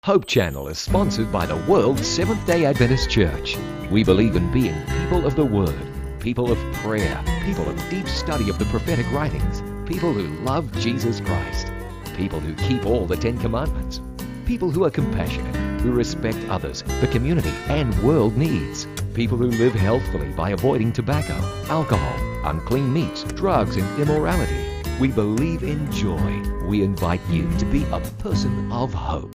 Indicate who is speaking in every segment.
Speaker 1: Hope Channel is sponsored by the World Seventh-day Adventist Church. We believe in being people of the Word, people of prayer, people of deep study of the prophetic writings, people who love Jesus Christ, people who keep all the Ten Commandments, people who are compassionate, who respect others, the community and world needs, people who live healthfully by avoiding tobacco, alcohol, unclean meats, drugs and immorality. We believe in joy. We invite you to be a person of hope.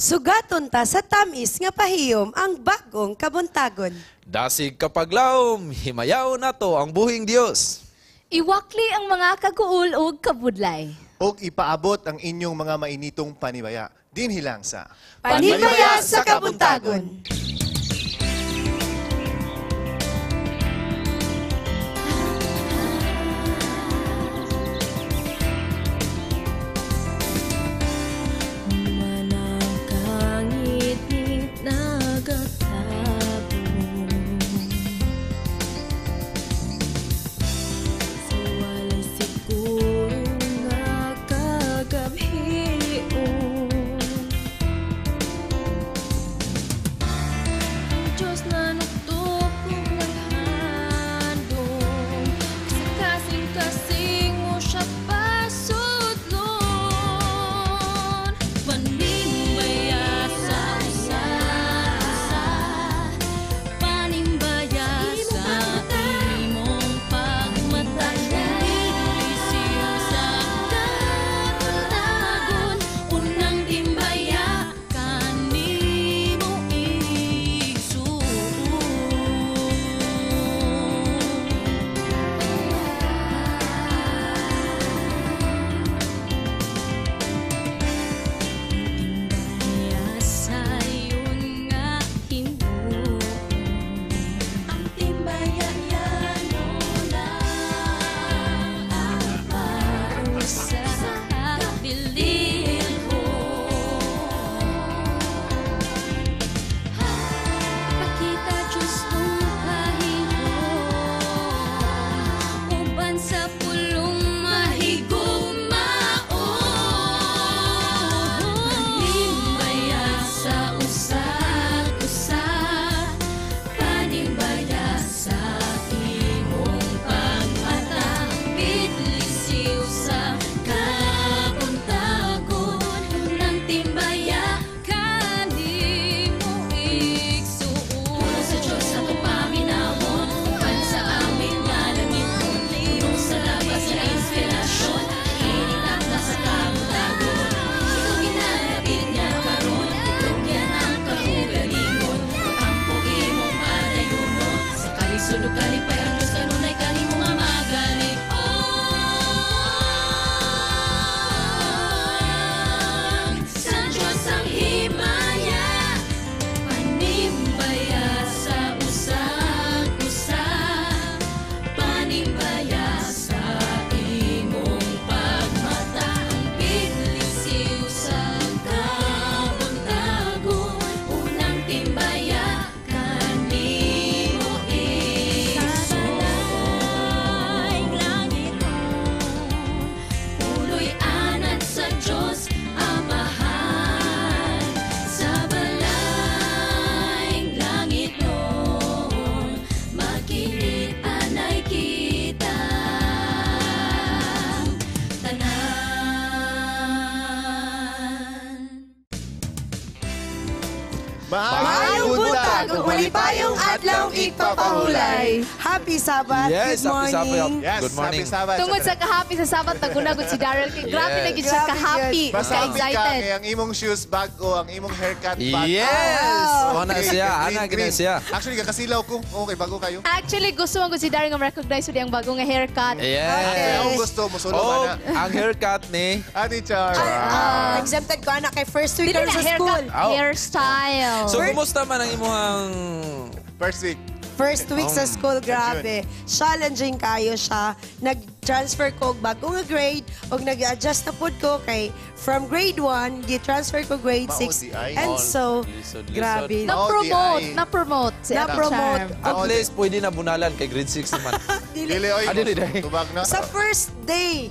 Speaker 2: Sugaton ta sa tamis nga pahiyom ang bagong kabuntagon.
Speaker 3: Dasig kapaglawom, himayaw nato ang buhing Dios.
Speaker 4: Iwakli ang mga kaguol ug kabudlay.
Speaker 5: Og ipaabot ang inyong mga mainitong panibaya. Dinhilang sa
Speaker 2: Panibaya sa Kabuntagon. Maayong buntag ug malipayong adlaw igpapahulay. Happy Sabbath.
Speaker 3: Yes,
Speaker 2: Good
Speaker 3: happy
Speaker 2: morning.
Speaker 3: Sabbath.
Speaker 5: Yes,
Speaker 3: Good morning.
Speaker 5: happy Sabbath.
Speaker 4: Tungod sa ka-happy sa Sabat, nagunagod si Daryl. Kay grabe
Speaker 3: Yes.
Speaker 4: lagi siya
Speaker 2: Grabe
Speaker 4: ka-happy.
Speaker 2: yun.
Speaker 5: Basta happy ka,
Speaker 4: Ka-excited.
Speaker 5: kaya ang imong shoes bago, ang imong haircut bago.
Speaker 3: Yes!
Speaker 2: Wow.
Speaker 3: Ano siya? Ano gina siya?
Speaker 5: Actually, kakasilaw ko. Okay, bago kayo.
Speaker 4: Actually, gusto mo si Daryl nga recognize mo ang bagong nga haircut.
Speaker 3: Yes.
Speaker 5: Kaya ang gusto mo, sulo
Speaker 3: Oh,
Speaker 5: ba na?
Speaker 3: ang haircut ni
Speaker 5: Ate Char.
Speaker 2: Exempted ko anak kay first week
Speaker 4: Dili
Speaker 2: karon
Speaker 4: na
Speaker 2: sa
Speaker 4: haircut,
Speaker 2: school.
Speaker 3: Ow.
Speaker 4: hairstyle.
Speaker 3: So, kumusta man ang imuhang...
Speaker 5: First week.
Speaker 2: First week sa school, grabe. Challenging kayo siya. Nag-transfer ko og bagong nga grade og nag-adjust na pod ko kay from grade 1, gi-transfer ko grade 6.
Speaker 5: Maudi ay.
Speaker 2: And so,
Speaker 3: Lisod.
Speaker 2: grabe.
Speaker 4: Na-promote,
Speaker 5: DI.
Speaker 4: na-promote si Ate
Speaker 2: Na-promote.
Speaker 4: Charm.
Speaker 3: At least, pwede na bunalan kay grade 6 naman.
Speaker 5: Dili, oy.
Speaker 3: Dili, dili.
Speaker 5: Tubag na.
Speaker 2: Sa first day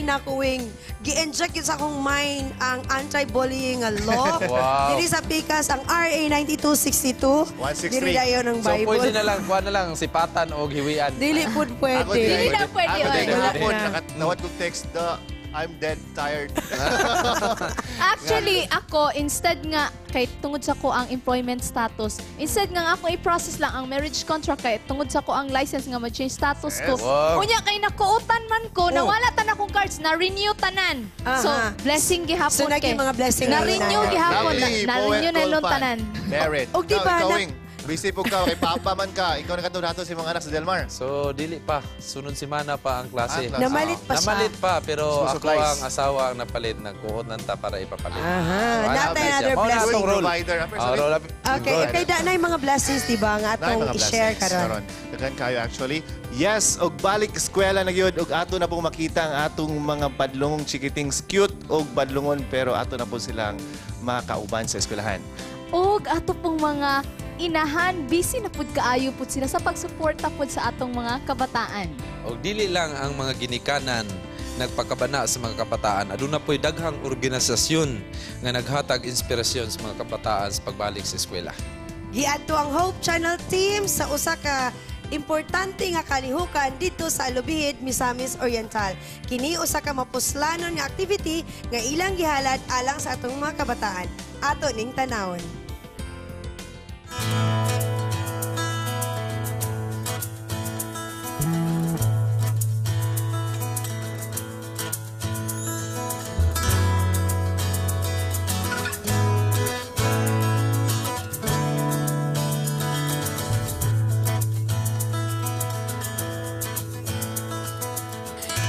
Speaker 2: na kuwing gi-inject yun sa akong mind ang anti-bullying nga law.
Speaker 3: Wow.
Speaker 2: Dili sa pikas ang RA 9262.
Speaker 5: 163.
Speaker 2: Dili dayon ng
Speaker 3: So,
Speaker 2: Bible.
Speaker 3: pwede na lang, kuha na lang, sipatan o hiwian.
Speaker 2: Dili pud
Speaker 5: Ako
Speaker 2: pwede.
Speaker 4: Dili na pwede,
Speaker 5: Ako
Speaker 4: oy.
Speaker 5: din, wala
Speaker 2: Wala
Speaker 5: po.
Speaker 2: na.
Speaker 5: Nawat ko text the I'm dead tired.
Speaker 4: Actually, ako, instead nga, kay tungod sa ko ang employment status, instead nga ako i-process lang ang marriage contract kay tungod sa ko ang license nga ma-change status ko.
Speaker 5: Yes.
Speaker 3: Wow.
Speaker 4: Unya kay nakuutan man ko, nawala tan akong cards, na-renew tanan. So,
Speaker 2: Aha.
Speaker 4: blessing gihapon
Speaker 2: So, naging mga blessing
Speaker 4: Na-renew
Speaker 2: na-
Speaker 4: gihapon,
Speaker 5: Lovely,
Speaker 4: na-renew na ilong tanan.
Speaker 5: Merit.
Speaker 2: Og di ba,
Speaker 5: Busy po ka, kay Papa man ka. Ikaw na katulato si mga anak sa Delmar.
Speaker 3: So, dili pa. Sunod semana pa ang klase.
Speaker 5: Ah, klase.
Speaker 2: Namalit pa siya.
Speaker 3: Namalit pa, pero
Speaker 5: So,
Speaker 3: ako
Speaker 5: supplies.
Speaker 3: ang asawa ang napalit. Nagkuot nanta para ipapalit.
Speaker 2: Aha.
Speaker 3: So,
Speaker 2: Natay
Speaker 3: happy siya.
Speaker 2: another
Speaker 3: Mao na
Speaker 2: blessing.
Speaker 3: atong role.
Speaker 5: Provider.
Speaker 3: Role.
Speaker 2: Okay, kay da na yung mga blessings, di ba, nga
Speaker 5: Na
Speaker 2: atong
Speaker 5: mga
Speaker 2: i-share
Speaker 5: blessings
Speaker 2: karon.
Speaker 5: Dagan kayo actually. Yes, og balik eskwela na gyud og ato na pong makita ang atong mga badlongong chikitings cute og badlongon pero ato na po silang makauban sa eskwelahan.
Speaker 4: Og ato pong mga inahan, busy na pud kaayo pud sila sa pagsuporta pud sa atong mga kabataan.
Speaker 3: O dili lang ang mga ginikanan nagpakabana sa mga kabataan. Aduna po'y daghang organisasyon nga naghatag inspirasyon sa mga kabataan sa pagbalik sa eskwela.
Speaker 2: Giadto ang Hope Channel team sa usa ka importante nga kalihukan dito sa Alubihid, Misamis Oriental. Kini usa ka mapuslanon nga activity nga ilang gihalad alang sa atong mga kabataan. Ato ning tanawon.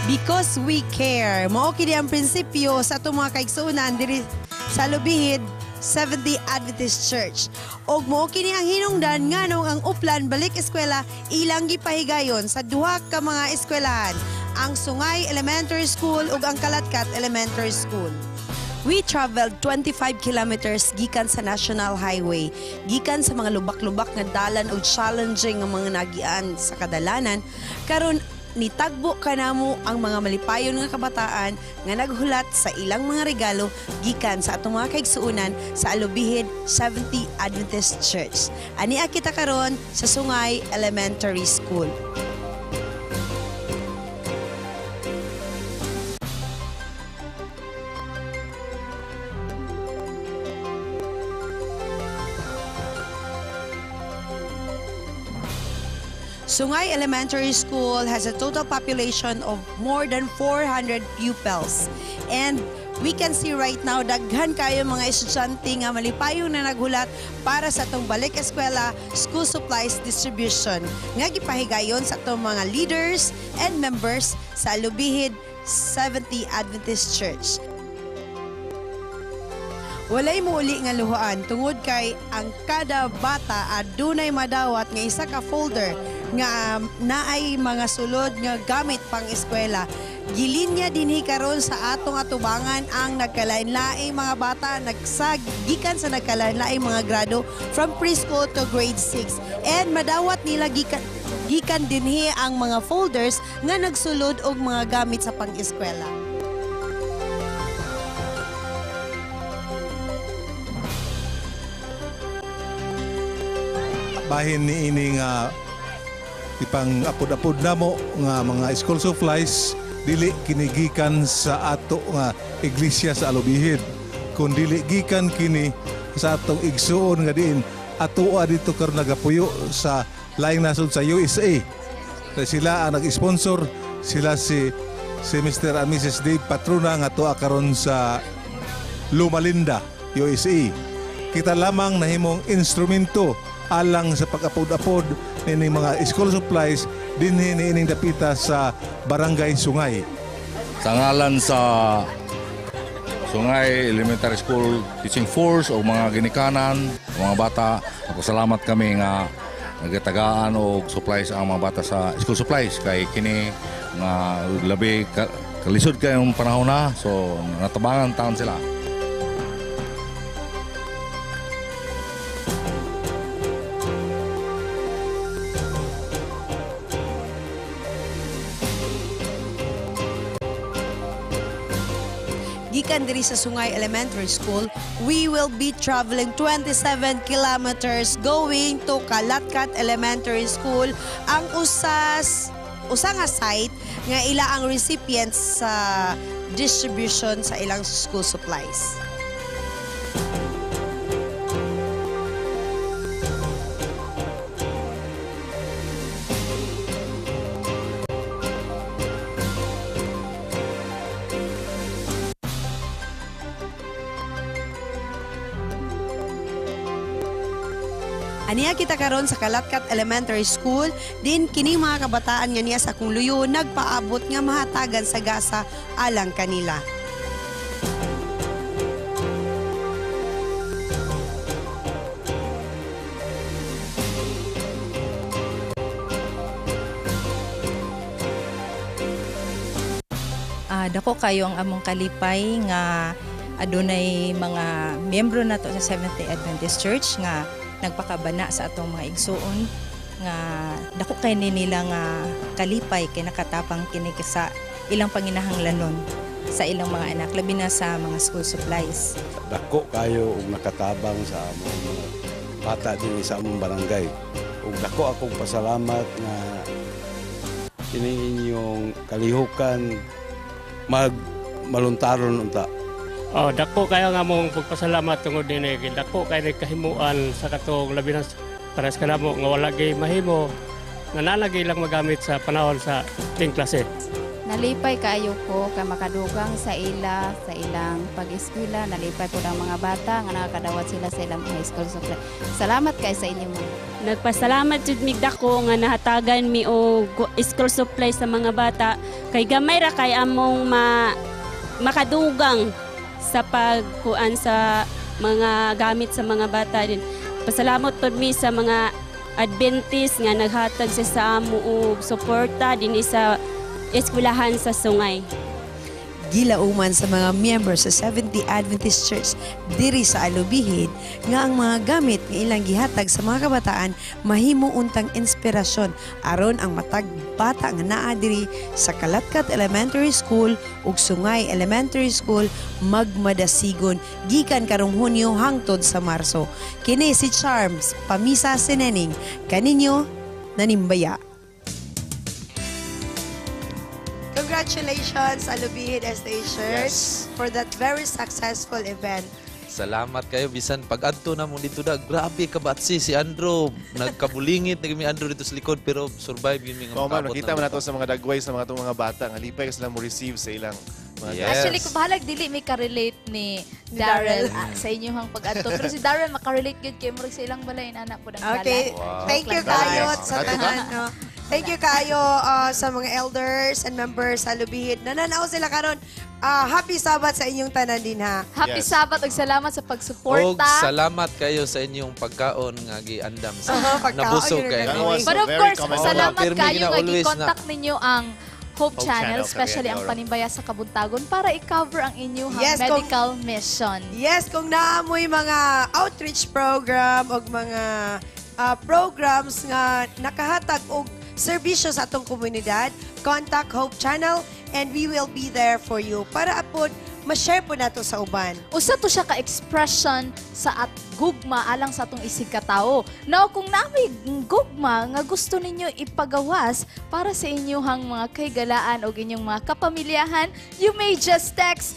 Speaker 2: Because we care. Mao kini ang prinsipyo sa atong mga kaigsuonan diri sa Lubihid Seventh-day Adventist Church. Og mao kini ang hinungdan nganong ang uplan balik eskwela ilang gipahigayon sa duha ka mga eskwelahan, ang Sungay Elementary School ug ang Kalatkat Elementary School. We traveled 25 kilometers gikan sa National Highway, gikan sa mga lubak-lubak nga dalan ug challenging nga mga nagian sa kadalanan, karon nitagbo kanamo ang mga malipayon nga kabataan nga naghulat sa ilang mga regalo gikan sa atong mga kaigsuonan sa Alubihid Seventh-day Adventist Church. Ania kita karon sa Sungay Elementary School. Sungay Elementary School has a total population of more than 400 pupils. And we can see right now, daghan kayo mga estudyante nga malipayong na naghulat para sa itong balik eskwela school supplies distribution. Nga gipahigayon sa itong mga leaders and members sa Alubihid Seventh-day Adventist Church. Walay muuli nga luhaan tungod kay ang kada bata adunay madawat nga isa ka folder nga naay mga sulod nga gamit pang eskwela. Gilinya dinhi karon sa atong atubangan ang nagkalain-laing mga bata gikan sa nagkalain-laing mga grado from preschool to grade 6. And madawat nila gikan dinhi ang mga folders nga nagsulod og mga gamit sa pang-eskwela.
Speaker 6: Bahin ni ini nga ipang apod-apod namo nga mga school supplies dili kinigikan sa ato nga iglesia sa Alubihid kun dili gikan kini sa atong igsuon nga diin atoa dito karon nagapuyo sa laing nasod sa USA. Sila ang nag-sponsor, sila si Mr. and Mrs. Dave Patrona nga atoa karon sa Loma Linda, USA. Kita lamang nahimong instrumento alang sa pag-apod-apod nining mga school supplies dinhi niining dapita sa Barangay Sungay.
Speaker 7: Sa ngalan sa Sungay Elementary School Teaching Force o mga ginikanan, mga bata, salamat kami nga nagatagaan og supplies ang mga bata sa school supplies kay kini nga labi kalisod kayong panahon na, so natabangan taon sila.
Speaker 2: Gikan diri sa Sungay Elementary School, we will be traveling 27 kilometers going to Kalatkat Elementary School, ang usa nga site nga ila ang recipients sa distribution sa ilang school supplies. Aniya kita karon sa Kalatkat Elementary School, din kini mga kabataan nga niya sa akong luyo nagpaabot nga mahatagan sa gasa alang kanila.
Speaker 8: Dako kayo ang among kalipay nga adunay mga miyembro nato sa Seventh-day Adventist Church nga nagpakabana sa atong mga igsuon nga dako kay nila nga kalipay kay nakatapang kini sa ilang panginahanglanon sa ilang mga anak labi na sa mga school supplies.
Speaker 9: Dako kayo og nakatabang sa among mga bata dinhi sa among barangay. Ug dako akong pasalamat nga kini inyong kalihukan maluntaron unta.
Speaker 10: Dako kayo nga mong pagpasalamat tungod din dako kayo kahimuan sa katong labi na para sa kanamo nga wala gay mahimo nga nalagay lang magamit sa panahon sa ting klase.
Speaker 11: Nalipay kayo ko kay makadugang sa ilang pag-eskwela, nalipay po ang mga bata nga nakakadawat sila sa ilang high school supply. Salamat kay sa inyo mo.
Speaker 12: Nagpasalamat jud mig dako nga nahatagan mi og school supply sa mga bata kay gamay ra kay among makadugang sa pagkuan sa mga gamit sa mga bata din. Pasalamat pod mi sa mga Adventist nga naghatag sa amo og suporta dinhi sa eskwelahan sa Sungay.
Speaker 2: Gilauman sa mga members sa Seventh-day Adventist Church diri sa Alubihid nga ang mga gamit nga ilang gihatag sa mga kabataan mahimo untang inspirasyon aron ang matag bata nga naa diri sa Kalatkat Elementary School ug Sungay Elementary School magmadasigon gikan karong Hunyo hangtod sa Marso. Kini si Charms Pamisa Sinening kaninyo nanimbaya. Congratulations, Alubihid Estate Church, for that very successful event.
Speaker 3: Salamat kayo bisan pag-adto na mo dito da. Grabe kabatsi si Andrew. Nagkabulingit nagmi Andrew dito sa likod pero survive yun mga
Speaker 5: man, nakita mo na to sa mga dagway sa mga bata nga lipay sila mo receive sa ilang mga
Speaker 4: Actually, kung bahalag dili may ka-relate ni Darrell sa inyong pag-adto. Pero si Darrell makarelate good kay mo sa ilang balay anak po ng bala.
Speaker 2: Okay, thank you kayo sa tanan. No? Thank you kayo sa mga elders and members sa Alubihid. Nananaw sila karon. Happy Sabbath sa inyong tanan din ha.
Speaker 4: Happy Sabbath ug salamat sa pagsuporta.
Speaker 3: Og salamat kayo sa inyong pagkaon nga giandam sa nabusog kayo.
Speaker 4: But of course, salamat kayo nga gi-contact ninyo ang Hope Channel, especially ang Panimbaya sa Kabuntagon para i-cover ang inyong medical mission.
Speaker 2: Yes, kung naamoy mga outreach program o mga programs nga nakahatag og serbisyo sa atong komunidad, contact Hope Channel and we will be there for you para apod ma-share po nato sa uban.
Speaker 4: Usa to siya ka-expression sa at gugma alang sa atong isig katao. Now, kung namin gugma nga gusto ninyo ipagawas para sa inyong mga kaigalaan o inyong mga kapamilyahan, you may just text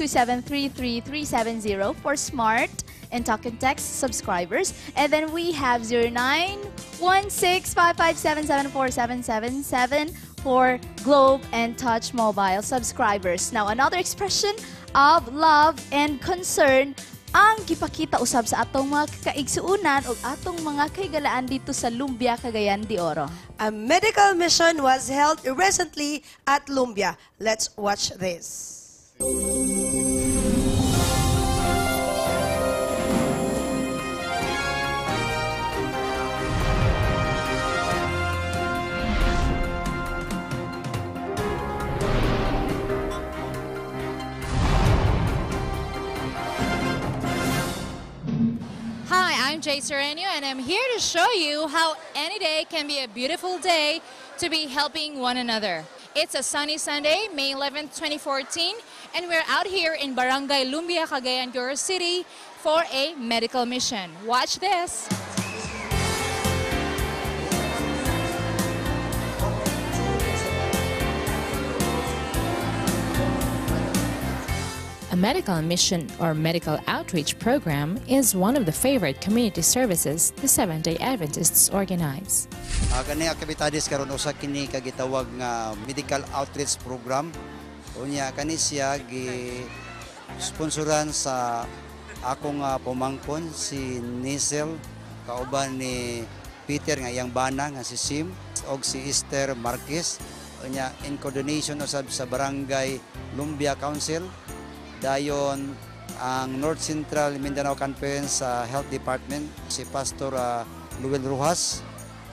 Speaker 4: 0920-273-3370 for Smart and Talk and Text subscribers. And then we have 0916-557-74777 for Globe and Touch Mobile subscribers. Now, another expression of love and concern ang gipakita usab sa atong mga kaigsuunan o atong mga kaigalaan dito sa Lumbia, Cagayan de Oro.
Speaker 2: A medical mission was held recently at Lumbia. Let's watch this.
Speaker 13: Hi, I'm Jay Serenio, and I'm here to show you how any day can be a beautiful day to be helping one another. It's a sunny Sunday, May 11th, 2014, and we're out here in Barangay Lumbia, Cagayan de Oro City for a medical mission. Watch this.
Speaker 14: A medical mission or medical outreach program is one of the favorite community services the Seventh-day Adventists organize.
Speaker 15: Kani aktividades karon usa kini kagitawag nga medical outreach program. Unya kani siya gi sponsoran sa akong pamangkon si Nisel kauban ni Peter nga iyang bana nga si Sim og si Esther Marquez. Unya in coordination usab sa Barangay Lumbia Council. Dayon ang North Central Mindanao Conference Health Department si Pastor Luel Rojas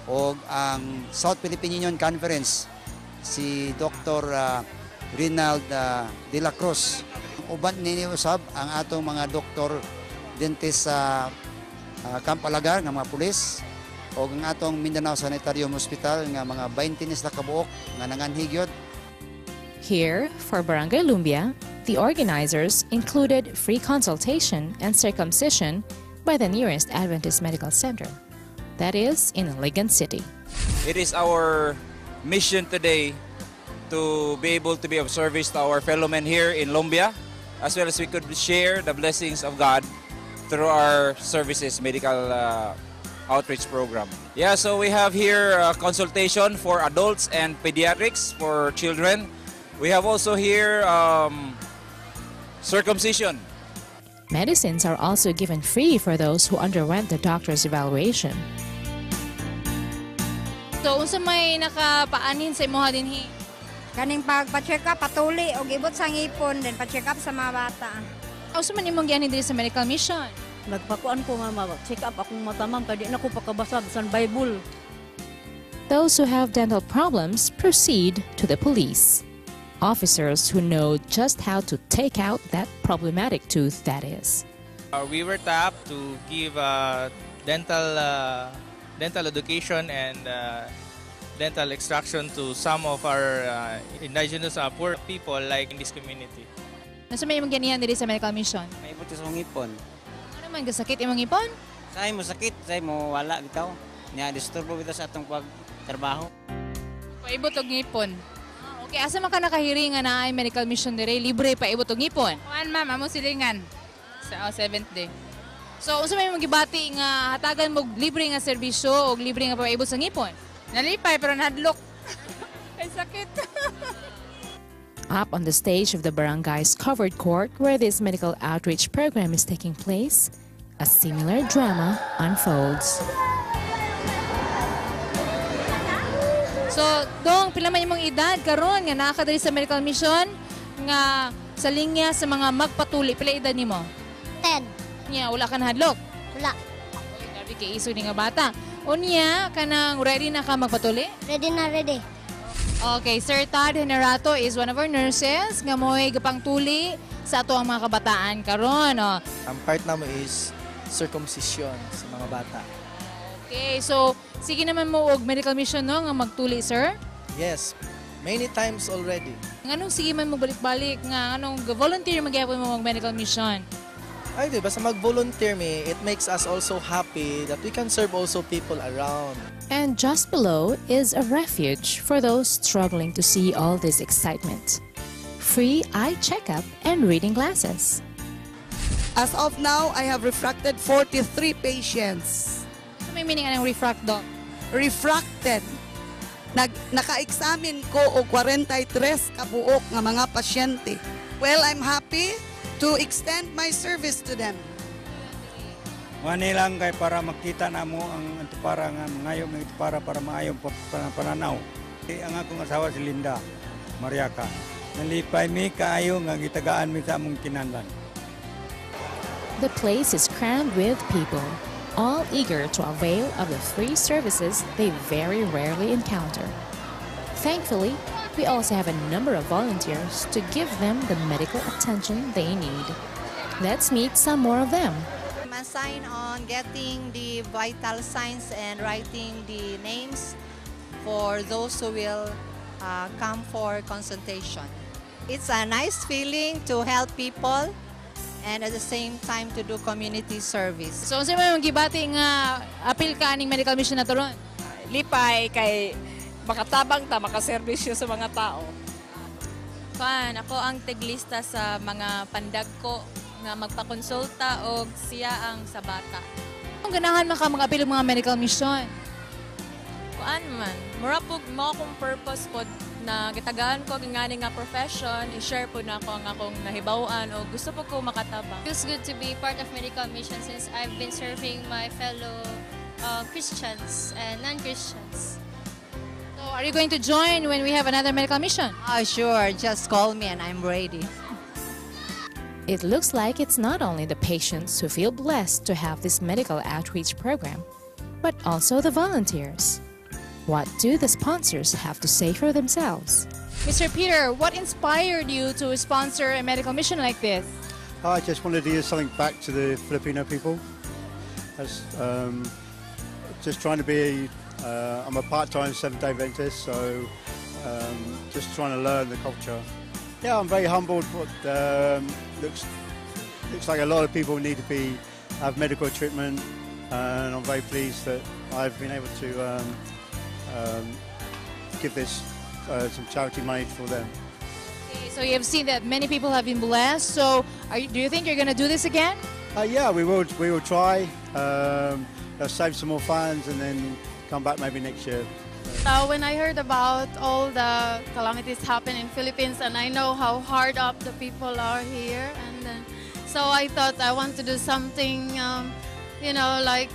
Speaker 15: o ang South Philippine Union Conference si Dr. Rinald De La Cruz. Uban nini usab ang atong mga doktor dentist sa Camp Alagar nga mga pulis o ang atong Mindanao Sanitarium Hospital nga mga 20 na kabuok nga nanganhigyod.
Speaker 14: Here, for Barangay Lumbia, the organizers included free consultation and circumcision by the nearest Adventist Medical Center, that is, in Ligan City.
Speaker 16: It is our mission today to be able to be of service to our fellow men here in Lumbia, as well as we could share the blessings of God through our services medical outreach program. Yeah, so we have here consultation for adults and pediatrics for children. We have also here circumcision.
Speaker 14: Medicines are also given free for those who underwent the doctor's evaluation.
Speaker 13: So, unsa may nakapaanin sa imuha dinhi?
Speaker 17: Kaning pagpa-check up patuli og ibot sa ngipon then pa-check up sa mga bata.
Speaker 13: Unsa man imong gianin diri sa medical mission?
Speaker 18: Nagpakuan ko nga ma-check up akong mata ma'am kay di na ko pakabasag sa Bible.
Speaker 14: Those who have dental problems proceed to the police. Officers who know just how to take out that problematic tooth, that is.
Speaker 19: We were tapped to give dental education and dental extraction to some of our indigenous poor people like in this community.
Speaker 13: Nasa may imong ganihan diri sa medical mission?
Speaker 20: May ibot sa ngipon.
Speaker 13: Ano man gasakit imong ngipon?
Speaker 20: Say mo sakit, say mo wala bitaw. Nya disturbo bitaw sa atong pagtrabaho.
Speaker 13: Paibot og ngipon. Okay, asa man ka nakahiringan na ay medical mission dire, libre pa ibot og ngipon?
Speaker 21: Kuan ma'am, amo silingan sa 7th day.
Speaker 13: So, unsa may magibati nga hatagan mo libre nga serbisyo o libre nga paibot sa ngipon?
Speaker 21: Nalipay pero nahadlok. Ay sakit.
Speaker 14: Up on the stage of the barangay's covered court where this medical outreach program is taking place, a similar drama unfolds.
Speaker 13: So, dong, pila man imong edad karon nga nakadiri sa medical mission nga sa linya sa mga magpatuli. Pila edad nimo?
Speaker 17: 10.
Speaker 13: Nya, wala ka nahadlok?
Speaker 17: Wala.
Speaker 13: Okay, grabe kay iso ni nga bata. Unya, kanang ready na ka magpatuli?
Speaker 17: Ready na ready.
Speaker 13: Okay, Sir Todd Generato is one of our nurses nga mo'y gapang tuli sa ato ang mga kabataan karon. Oh.
Speaker 22: Ang part naman is circumcision sa mga bata.
Speaker 13: Okay, so sige naman mo og medical mission no nga magtuli, sir?
Speaker 22: Yes, many times already.
Speaker 13: Nganong sige man mo balik-balik nga anong volunteer magyapon mo mag medical mission?
Speaker 22: Ay, di basta mag-volunteer me, it makes us also happy that we can serve also people around.
Speaker 14: And just below is a refuge for those struggling to see all this excitement. Free eye checkup and reading glasses.
Speaker 1: As of now, I have refracted 43 patients.
Speaker 13: Ano may meaning anong refract, Doc?
Speaker 1: Refracted. Naka-examine ko og 43 kabuok nga mga pasyente. Well, I'm happy to extend my service to them.
Speaker 6: Wani lang kay para makita na mo ang para nga ngayon ng para maayong pananaw. Ang akong asawa si Linda Mariaca. Nalipay mi kaayo nga gitagaan mi sa among kinahanglan.
Speaker 14: The place is crammed with people, all eager to avail of the free services they very rarely encounter. Thankfully, we also have a number of volunteers to give them the medical attention they need. Let's meet some more of them.
Speaker 23: I'm assigned on getting the vital signs and writing the names for those who will come for consultation. It's a nice feeling to help people and at the same time to do community service.
Speaker 13: So, saan mo yung gibati nga apil ka aning medical mission na turon?
Speaker 24: Lipay kay makatabang ta, makaservisyo sa mga tao.
Speaker 25: Ako ang teglista sa mga pandag ko nga magpakonsulta o siya ang sa bata.
Speaker 13: Ang ganahan maka mga apil mga medical mission?
Speaker 25: Man, mura po mo akong purpose po na gitagaan ko ang nga profession, i-share po na ako ang akong nahibawan o gusto po ko makatabang.
Speaker 26: It feels good to be part of medical mission since I've been serving my fellow Christians and non-Christians.
Speaker 13: So are you going to join when we have another medical mission?
Speaker 23: Sure, just call me and I'm ready.
Speaker 14: It looks like it's not only the patients who feel blessed to have this medical outreach program, but also the volunteers. What do the sponsors have to say for themselves?
Speaker 13: Mr. Peter, what inspired you to sponsor a medical mission like this?
Speaker 27: I just wanted to give something back to the Filipino people. Just trying to be, I'm a part-time Seventh-day Adventist, so just trying to learn the culture. Yeah, I'm very humbled. Looks like a lot of people need to have medical treatment, and I'm very pleased that I've been able to give this some charity money for them.
Speaker 13: Okay, so you have seen that many people have been blessed. So do you think you're going to do this again?
Speaker 27: Yeah, we will try. Save some more funds and then come back maybe next year.
Speaker 28: When I heard about all the calamities happen in Philippines, and I know how hard up the people are here, and then, so I thought I want to do something, like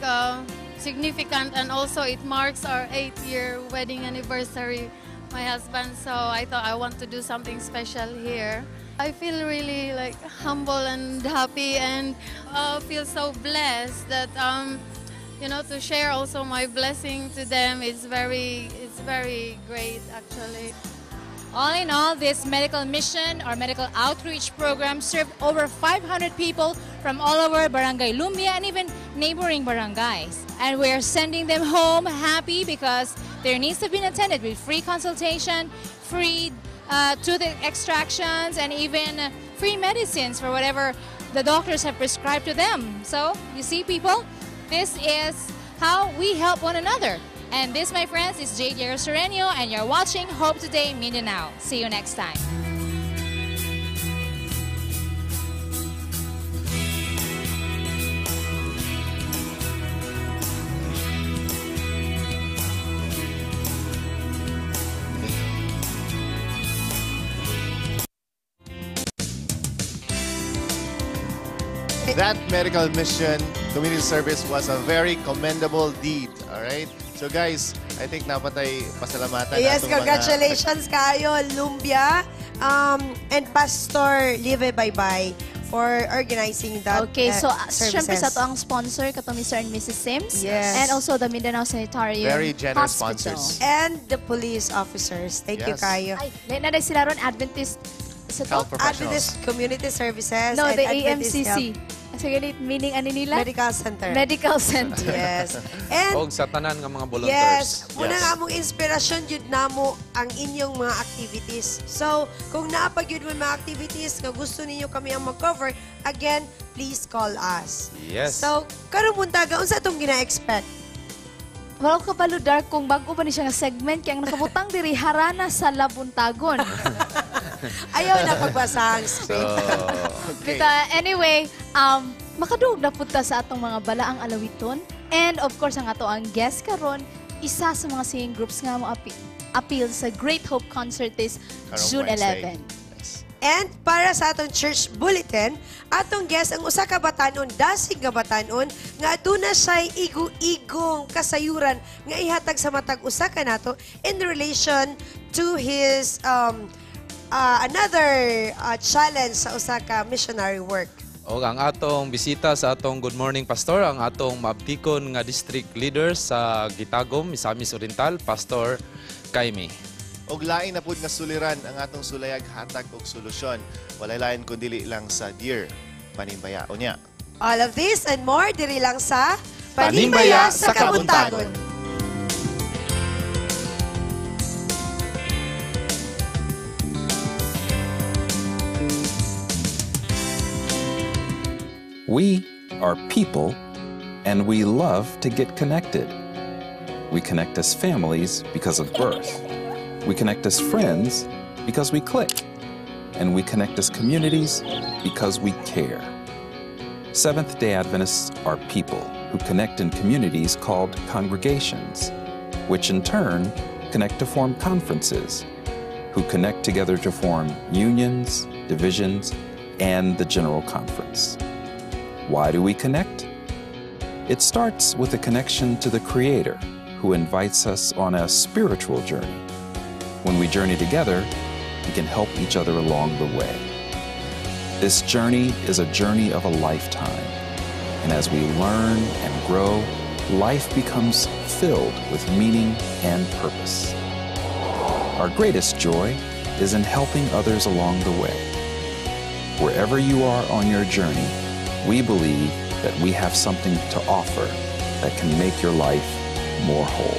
Speaker 28: significant, and also it marks our 8-year wedding anniversary, my husband. So I thought I want to do something special here. I feel really humble and happy, and feel so blessed that to share also my blessing to them is very great actually.
Speaker 13: All in all, this medical mission or medical outreach program served over 500 people from all over Barangay Lumbia and even neighboring barangays. And we're sending them home happy because their needs have been attended with free consultation, free tooth extractions, and even free medicines for whatever the doctors have prescribed to them. So, you see people, this is how we help one another. And this, my friends, is Jade Yerosureño, and you're watching Hope Today Mindanao. See you next time.
Speaker 5: That medical mission, community service was a very commendable deed, all right? So guys, I think napatay pasalamatan.
Speaker 2: Yes, congratulations kayo, Lumbia, and Pastor Live Baybay for organizing that
Speaker 4: Okay, so
Speaker 2: services.
Speaker 4: syempre sa to ang sponsor kato Mr. and Mrs. Sims,
Speaker 2: Yes.
Speaker 4: and also the Mindanao Sanitarium
Speaker 5: Very generous
Speaker 4: Hospital.
Speaker 5: sponsors.
Speaker 2: And the police officers. Thank you
Speaker 5: Yes.
Speaker 2: kayo.
Speaker 4: Ay, na sila ron Adventist sa
Speaker 5: Health professionals.
Speaker 2: Adventist Community Services
Speaker 4: No,
Speaker 2: and
Speaker 4: the
Speaker 2: Adventist
Speaker 4: AMCC. So, ganit, meaning ano nila?
Speaker 2: Medical Center.
Speaker 4: Medical Center.
Speaker 2: Yes. And
Speaker 3: O sa tanan ng mga volunteers.
Speaker 2: yes, muna nga mong inspirasyon yun na mo ang inyong mga activities. So, kung naapag yun mo mga activities nga gusto ninyo kami ang mag-cover, again, please call us.
Speaker 3: Yes.
Speaker 2: So, karong muntaga, unsa itong gina-expect?
Speaker 4: Wala ko kabalo, Dark, kung bago ba ni siya nga segment, kaya ang nakabutang diri harana sa Labuntagon.
Speaker 2: Ayaw na pagbasa ang
Speaker 3: So,
Speaker 5: Okay.
Speaker 4: But anyway, makadug na punta sa atong mga balaang alawiton. And of course, ang ato ang guest karon, isa sa mga singing groups nga mo appeal sa Great Hope Concert is
Speaker 5: Karong
Speaker 4: June
Speaker 5: Wednesday.
Speaker 4: 11.
Speaker 2: And para sa atong church bulletin, atong guest ang usa ka batanon, dasig nga batanon, nga aduna siya'y igo-igong kasayuran nga ihatag sa matag usa ka nato in relation to his another challenge sa usa ka missionary work.
Speaker 3: o ang atong bisita sa atong Good Morning Pastor, ang atong maabtikon nga district leader sa Gitagom, Misamis Oriental, Pastor Kaimi.
Speaker 5: Og lain na pud nga suliran ang atong sulayag hatag og solusyon. Walay lain kundi lang sa Dear Panimbayaon niya.
Speaker 2: All of this and more diri lang sa
Speaker 5: Panimbaya sa Kabuntagon.
Speaker 7: We are people, and we love to get connected. We connect as families because of birth. We connect as friends because we click. And we connect as communities because we care. Seventh-day Adventists are people who connect in communities called congregations, which in turn connect to form conferences, who connect together to form unions, divisions, and the General Conference. Why do we connect? It starts with a connection to the Creator, who invites us on a spiritual journey. When we journey together, we can help each other along the way. This journey is a journey of a lifetime, and as we learn and grow, life becomes filled with meaning and purpose. Our greatest joy is in helping others along the way. Wherever you are on your journey, we believe that we have something to offer that can make your life more whole.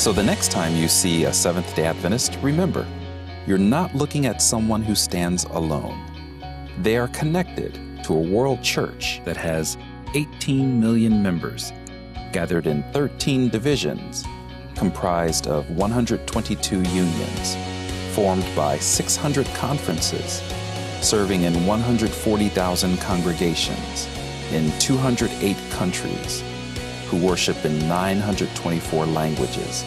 Speaker 7: So the next time you see a Seventh-day Adventist, remember, you're not looking at someone who stands alone. They are connected to a world church that has 18 million members, gathered in 13 divisions, comprised of 122 unions, formed by 600 conferences, serving in 140,000 congregations in 208 countries, who worship in 924 languages,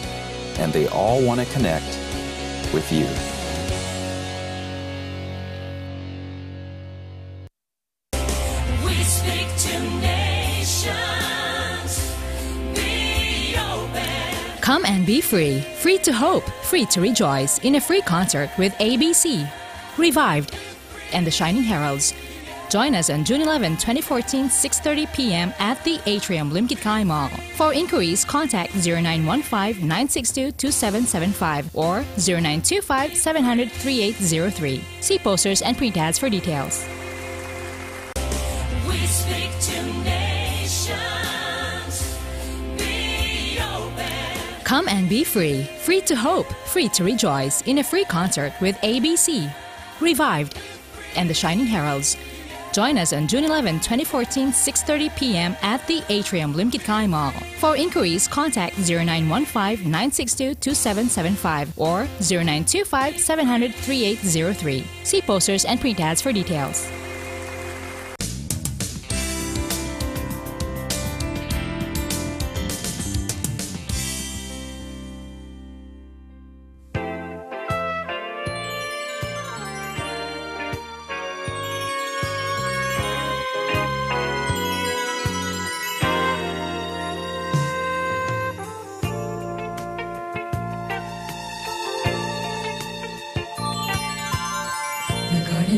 Speaker 7: and they all want to connect with you.
Speaker 8: We speak to nations, be open.
Speaker 9: Come and be free, free to hope, free to rejoice in a free concert with ABC, Revived, and the Shining Heralds. Join us on June 11, 2014, 6:30 p.m. at the Atrium Limkitkai Mall. For inquiries, contact 0915-962-2775 or 0925-700-3803. See posters and print ads for details.
Speaker 8: We speak to nations, be open.
Speaker 9: Come and be free, free to hope, free to rejoice in a free concert with ABC, Revived, and the Shining Heralds. Join us on June 11, 2014, 6:30 p.m. at the Atrium Limkitkai Mall. For inquiries, contact 0915-962-2775 or 0925-700-3803. See posters and print ads for details.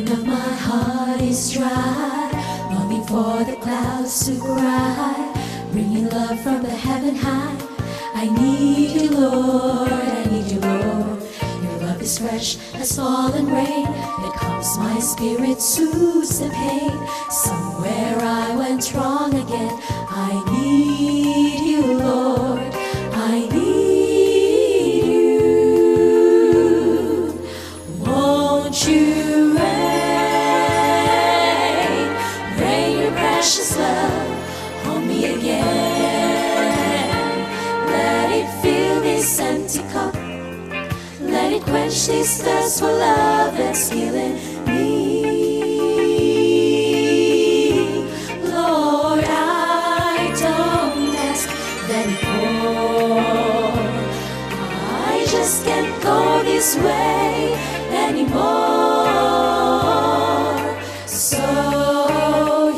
Speaker 8: Of my heart is dry, longing for the clouds to cry, bringing love from the heaven high. I need you, Lord, I need you, Lord. Your love is fresh as fallen rain, it calms my spirit, soothes the pain. Somewhere I went wrong again. I need you, Lord, I need you. Won't you precious love on me again? Let it fill this empty cup. Let it quench this thirst for love that's healing me. Lord, I don't ask that it pour. I just can't go this way anymore. So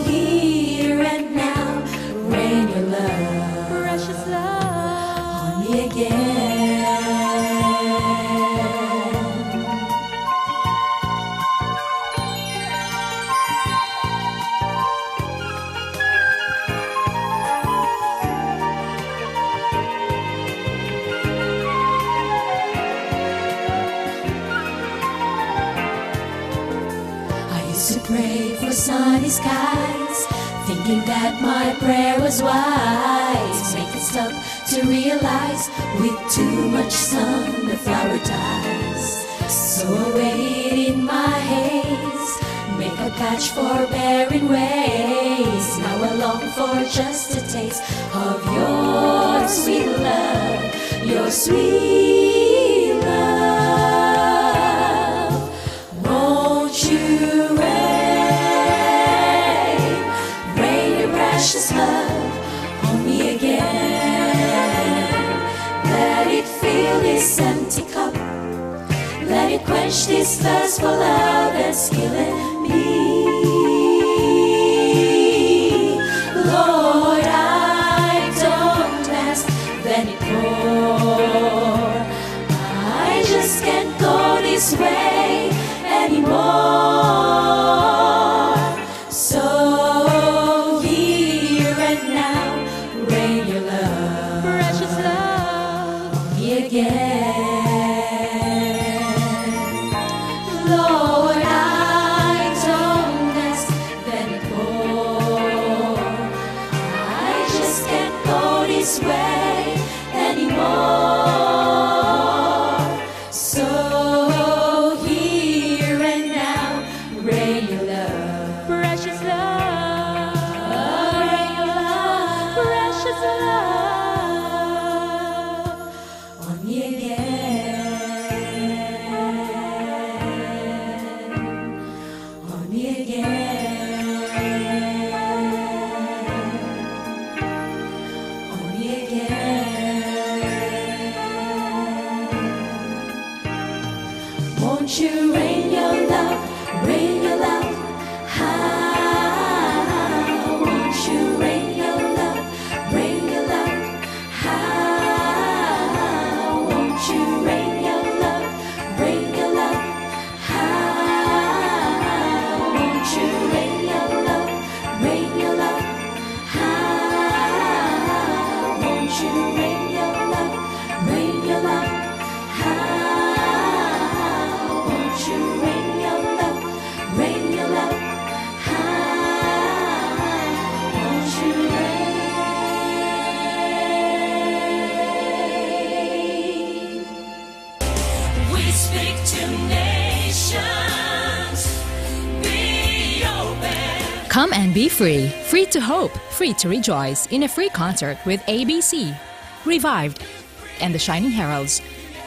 Speaker 8: here and now, rain your love, precious love, on me again. To pray for sunny skies, thinking that my prayer was wise. Make it stop to realize with too much sun the flower dies. So I wait in my haze, make a patch for barren ways. Now I long for just a taste of your sweet love, your sweet love. Won't you precious love on me again? Let it fill this empty cup. Let it quench this thirst for love that's healing me. Lord, I don't ask that it pour. I just can't go this way anymore. So Lord, I don't ask that it pour. I just can't go this way anymore. So here and now, rain your love, precious love, rain your love, precious love on me again. Won't you rain your love, rain your love? How? Won't you rain your love, rain your love? How? Won't you rain your love, rain your love? How? Won't you rain your love, rain your love? How? Won't you rain your love, rain your love?
Speaker 9: Come and be free. Free to hope, free to rejoice in a free concert with ABC, Revived, and the Shining Heralds.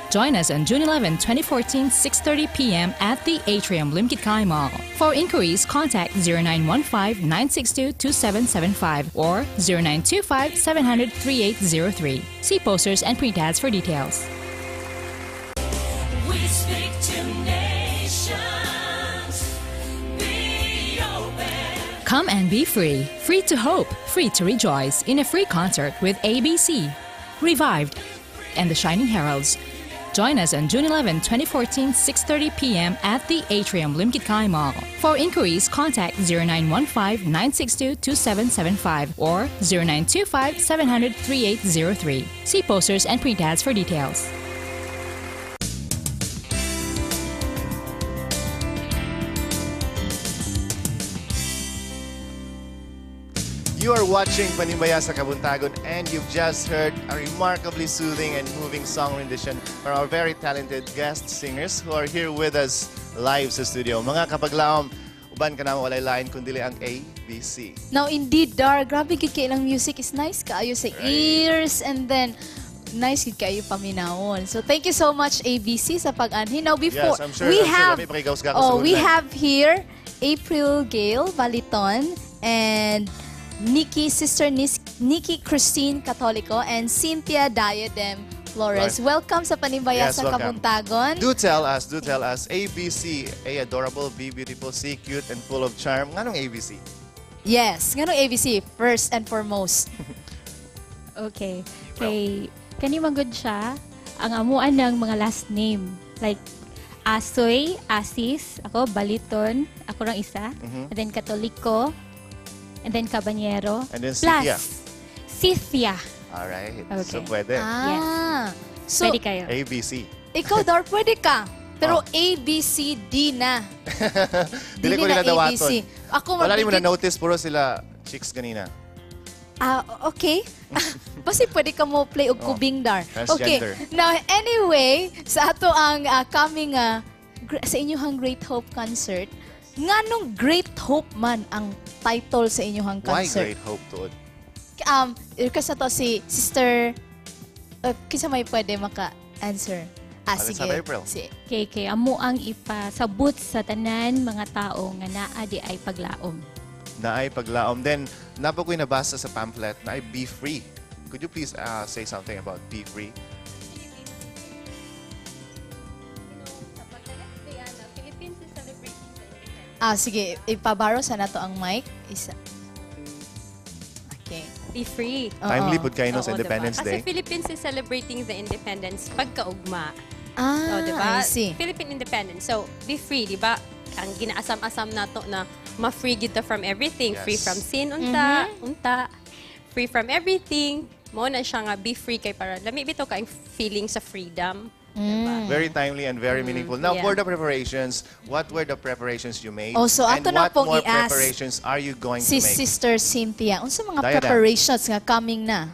Speaker 9: Join us on June 11, 2014, 6:30 p.m. at the Atrium Limkitkai Mall. For inquiries, contact 0915-962-2775 or 0925-700-3803. See posters and print ads for details.
Speaker 8: We speak to nations, be open.
Speaker 9: Come and be free. Free to hope, free to rejoice in a free concert with ABC, Revived, and the Shining Heralds. Join us on June 11, 2014, 6:30 p.m. at the Atrium Limkitkai Mall. For inquiries, contact 0915-962-2775 or 0925-700-3803. See posters and print ads for details.
Speaker 5: You are watching Panimbayha sa Kabuntagon and you've just heard a remarkably soothing and moving song rendition from our very talented guest singers who are here with us live sa studio. Mga kapaglaom, uban ka naman walay lain kundili ang ABC.
Speaker 4: Now indeed, Dar, grabe kay ng music is nice kaayo sa ears and then nice gid kayo paminawon. So thank you so much ABC sa pag-anhin. Now before
Speaker 5: Yes, I'm sure,
Speaker 4: we
Speaker 5: I'm
Speaker 4: have
Speaker 5: sure kami pakigaws ka ako sa
Speaker 4: we
Speaker 5: ulan.
Speaker 4: have here April Gale Baliton and Sister Nikki Christine Catolico and Cynthia Diadem Flores.
Speaker 5: Right.
Speaker 4: Welcome sa Panimbaya sa
Speaker 5: welcome.
Speaker 4: Kabuntagon.
Speaker 5: Do tell us, ABC, A, adorable, B, beautiful, C, cute, and full of charm. Anong ABC?
Speaker 4: Yes, nganong ABC first and foremost.
Speaker 10: Okay. Kay kani magud siya ang amuan ng mga last name. Like Asoy, Asis, ako Baliton, ako rang isa. And then Katoliko, and then Cabanyero.
Speaker 5: And then
Speaker 10: plus Cynthia.
Speaker 5: Alright.
Speaker 10: Okay.
Speaker 5: So, pwede.
Speaker 4: So,
Speaker 10: Pwede kayo.
Speaker 5: ABC.
Speaker 4: ikaw, Dor, pwede ka. Pero ABCD na.
Speaker 5: Dili ko
Speaker 4: na
Speaker 5: nila dawaton.
Speaker 4: ABC. Ako
Speaker 5: Wala rin mo
Speaker 4: magbigay-
Speaker 5: na-notice, puro sila chicks kanina.
Speaker 4: Okay. Basta pwede ka mo play og kubing dar.
Speaker 5: Transgender.
Speaker 4: Okay. Now, anyway, sa ato ang coming sa inyong Great Hope concert, nganong Great Hope man ang title sa inyong
Speaker 5: Why
Speaker 4: concert?
Speaker 5: Great Hope, Tuod?
Speaker 4: Kasi to si Sister, kisa may pwede maka-answer.
Speaker 5: Let's
Speaker 4: Sige.
Speaker 5: have April.
Speaker 10: Kay amo ang ipasabot sa tanan mga tao nga naa di ay paglaom.
Speaker 5: Na ay paglaom. Then, napa ko'y nabasa sa pamphlet na ay Be Free. Could you please say something about Be Free?
Speaker 4: Sige. Ipabaro sa nato ang mic. Isa. Okay.
Speaker 11: Be free.
Speaker 5: Timely pud kayo no sa
Speaker 11: Oo,
Speaker 5: Independence
Speaker 11: diba?
Speaker 5: Day.
Speaker 11: Kasi Philippines is celebrating the independence pagkaugma.
Speaker 4: Ah,
Speaker 11: diba?
Speaker 4: I see.
Speaker 11: Philippine independence. So, be free, di ba? Ang ginaasam-asam nato na ma-free kita from everything.
Speaker 5: Yes.
Speaker 11: Free from sin, unta. Free from everything. Mo na siya nga, be free kay para lami bito ka ang feeling sa freedom.
Speaker 5: Very timely and very meaningful. Now,
Speaker 11: yeah.
Speaker 5: for the preparations, what were the preparations you made?
Speaker 4: Oh, so
Speaker 5: and
Speaker 4: ato na
Speaker 5: what
Speaker 4: pong
Speaker 5: more
Speaker 4: i-ask
Speaker 5: preparations are you going
Speaker 4: Si
Speaker 5: to make?
Speaker 4: Sister Cynthia, unsa mga
Speaker 5: Diadem.
Speaker 4: preparations nga coming na?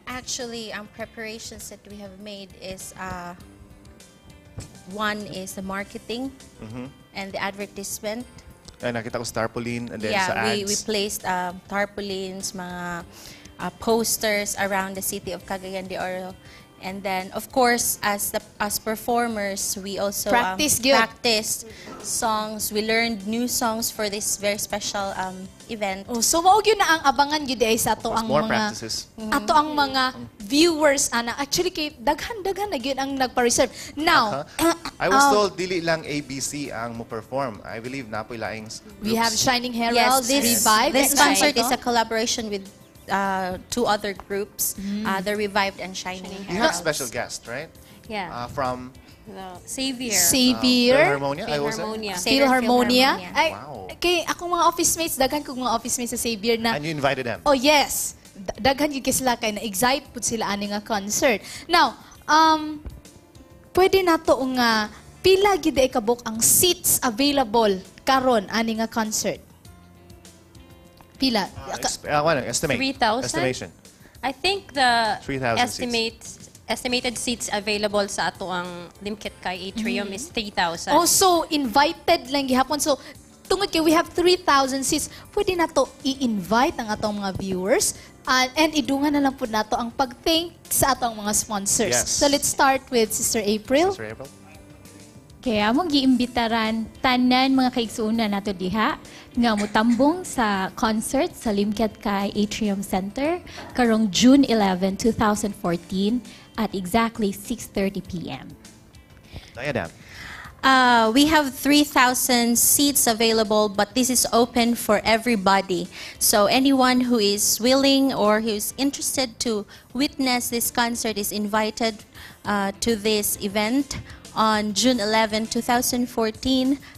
Speaker 12: Actually, preparations that we have made is one is the marketing and the advertisement.
Speaker 5: Ay, nakita ko tarpaulin and then
Speaker 12: Yeah,
Speaker 5: sa ads.
Speaker 12: we placed tarpaulins, mga posters around the city of Cagayan de Oro. And then, of course, as performers, we also practiced songs. We learned new songs for this very special event.
Speaker 4: Oh, so mao gyud na ang abangan gyud ay sa ato ang
Speaker 5: more
Speaker 4: mga
Speaker 5: practices.
Speaker 4: ato ang mga viewers ana. Actually kay daghan na gyud ang nagpa-reserve. Now,
Speaker 5: I was told dili lang ABC ang mo perform. I believe napoy laing
Speaker 4: we have Shining
Speaker 12: Yes,
Speaker 4: Heralds, Revive.
Speaker 12: this
Speaker 4: and
Speaker 12: concert
Speaker 4: ito.
Speaker 12: is a collaboration with two other groups, the Revived and Shining
Speaker 5: You have
Speaker 12: Heralds.
Speaker 5: special guest, right?
Speaker 11: Yeah.
Speaker 5: From
Speaker 11: Xavier.
Speaker 5: Philharmonia?
Speaker 11: Philharmonia.
Speaker 4: Philharmonia. Ay,
Speaker 5: Wow.
Speaker 4: kay akong mga office mates, daghan kong mga office mates sa Xavier na
Speaker 5: And you invited them?
Speaker 4: Oh yes. Daghan gyud kay sila kay na-excite pud sila ani nga concert. Now, pwede nato nga pila gyud ay kabuk ang seats available karon ani nga concert. Pila?
Speaker 5: Estimate.
Speaker 11: 3,000?
Speaker 5: Estimation.
Speaker 11: I think the
Speaker 5: 3,000
Speaker 11: estimated seats available sa ato ang Limkit Kay Atrium is 3,000.
Speaker 4: Also, invited lang gihapon. So, tungod kay we have 3,000 seats, pwede na to i-invite ang atong mga viewers and idungan na lang po nato ang pag-thank sa atong mga sponsors.
Speaker 5: Yes.
Speaker 4: So, let's start with Sister April.
Speaker 5: Sister April?
Speaker 10: Kaya among giimbitaran tanan mga kaigsuonan nato diha nga mutambong sa concert sa Limkit Kay Atrium Center karong June 11, 2014 at exactly 6:30 p.m.
Speaker 5: Diadem.
Speaker 12: We have 3,000 seats available, but this is open for everybody. So anyone who is willing or who is interested to witness this concert is invited to this event on June 11, 2014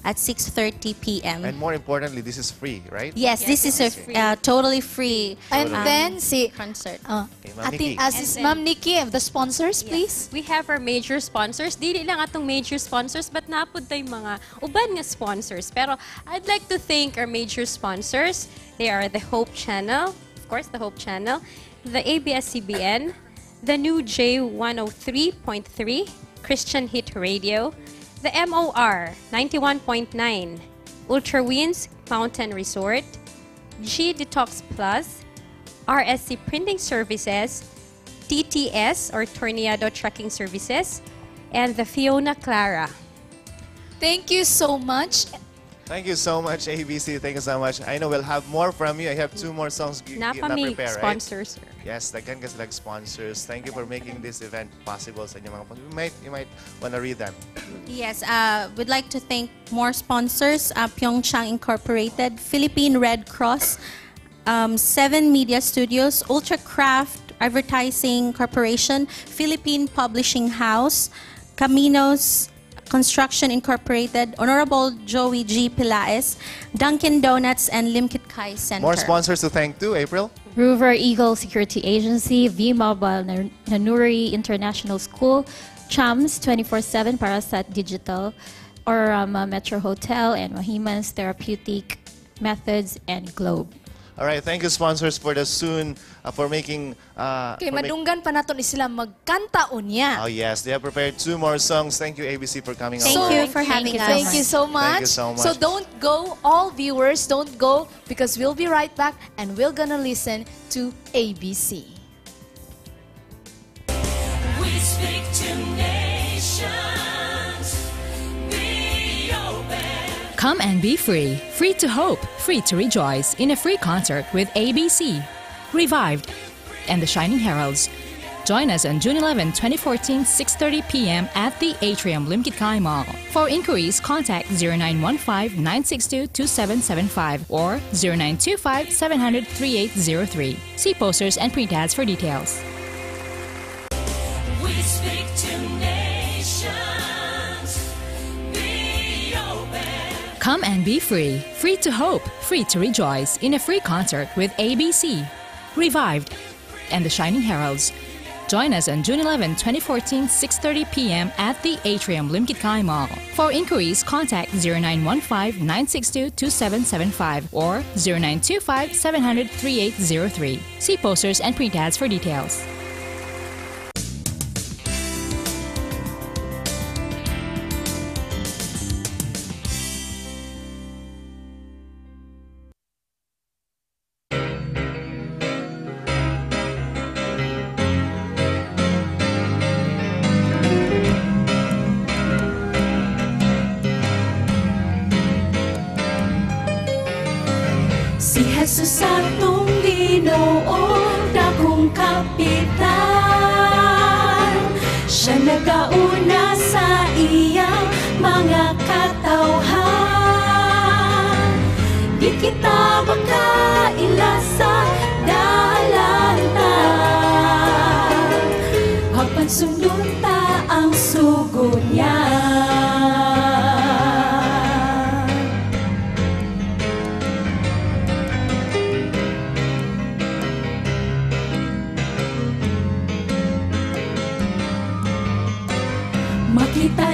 Speaker 12: at 6:30 p.m.
Speaker 5: And more importantly, this is free, right?
Speaker 12: Yes, this is a totally free
Speaker 4: And then, si
Speaker 12: concert.
Speaker 5: Ma'am Nikki.
Speaker 4: Ma'am Nikki, the sponsors, please.
Speaker 11: We have our major sponsors. Dili lang atong major sponsors, but napod tay mga uban nga sponsors. Pero I'd like to thank our major sponsors. They are the Hope Channel, of course, the Hope Channel, the ABS-CBN, the new J103.3, Christian Hit Radio, the MOR 91.9, Ultra Winds Mountain Resort, G Detox Plus, RSC Printing Services, TTS or Tornado Trekking Services, and the Fiona Clara.
Speaker 4: Thank you so much.
Speaker 5: Thank you so much, ABC. Thank you so much. I know we'll have more from you. I have 2 more songs na prepare,
Speaker 11: sponsors.
Speaker 5: Right? Yes, daghan kasi like sponsors. Thank you for making this event possible sa inyong mga you might want to read them.
Speaker 12: Yes, we'd like to thank more sponsors, Pyeongchang Incorporated, Philippine Red Cross, 7 Media Studios, Ultracraft Advertising Corporation, Philippine Publishing House, Caminos Construction Incorporated, Honorable Joey G. Pilaes, Dunkin' Donuts, and Limkit Kai Center.
Speaker 5: More sponsors to thank too, April?
Speaker 10: Rover Eagle Security Agency, V-Mobile Nanuri International School, CHAMS 24/7 Parasat Digital, Orama Metro Hotel, and Mahimans Therapeutic Methods, and Globe.
Speaker 5: All right, thank you sponsors for the soon, for making...
Speaker 4: Kay madunggan pa naton sila magkanta unya.
Speaker 5: Oh yes, they have prepared 2 more songs. Thank you ABC for coming
Speaker 12: Thank
Speaker 5: over.
Speaker 12: you for having us.
Speaker 4: Thank you so much.
Speaker 5: Thank you so much.
Speaker 4: So don't go, all viewers, don't go, because we'll be right back and we're gonna listen to ABC.
Speaker 8: We speak to nations. Be open.
Speaker 9: Come and be free, free to hope, free to rejoice in a free concert with ABC, Revived, and the Shining Heralds. Join us on June 11, 2014, 6:30 p.m. at the Atrium Limkit Kai Mall. For inquiries, contact 0915-962-2775 or 0925-700-3803. See posters and print ads for details.
Speaker 8: We speak to nations. Be open.
Speaker 9: Come and be free, free to hope, free to rejoice in a free concert with ABC, Revived, and the Shining Heralds. Join us on June 11, 2014, 6:30 p.m. at the Atrium Limkit Kai Mall. For inquiries, contact 0915-962-2775 or 0925-700-3803. See posters and print ads for details.
Speaker 8: Si Jesus atong Ginoo, dakong kapitan. Siya nagauna sa iyang mga katawhan. Di kita makaila sa dalantan. Apan sundon ta ang sugod niya. Makita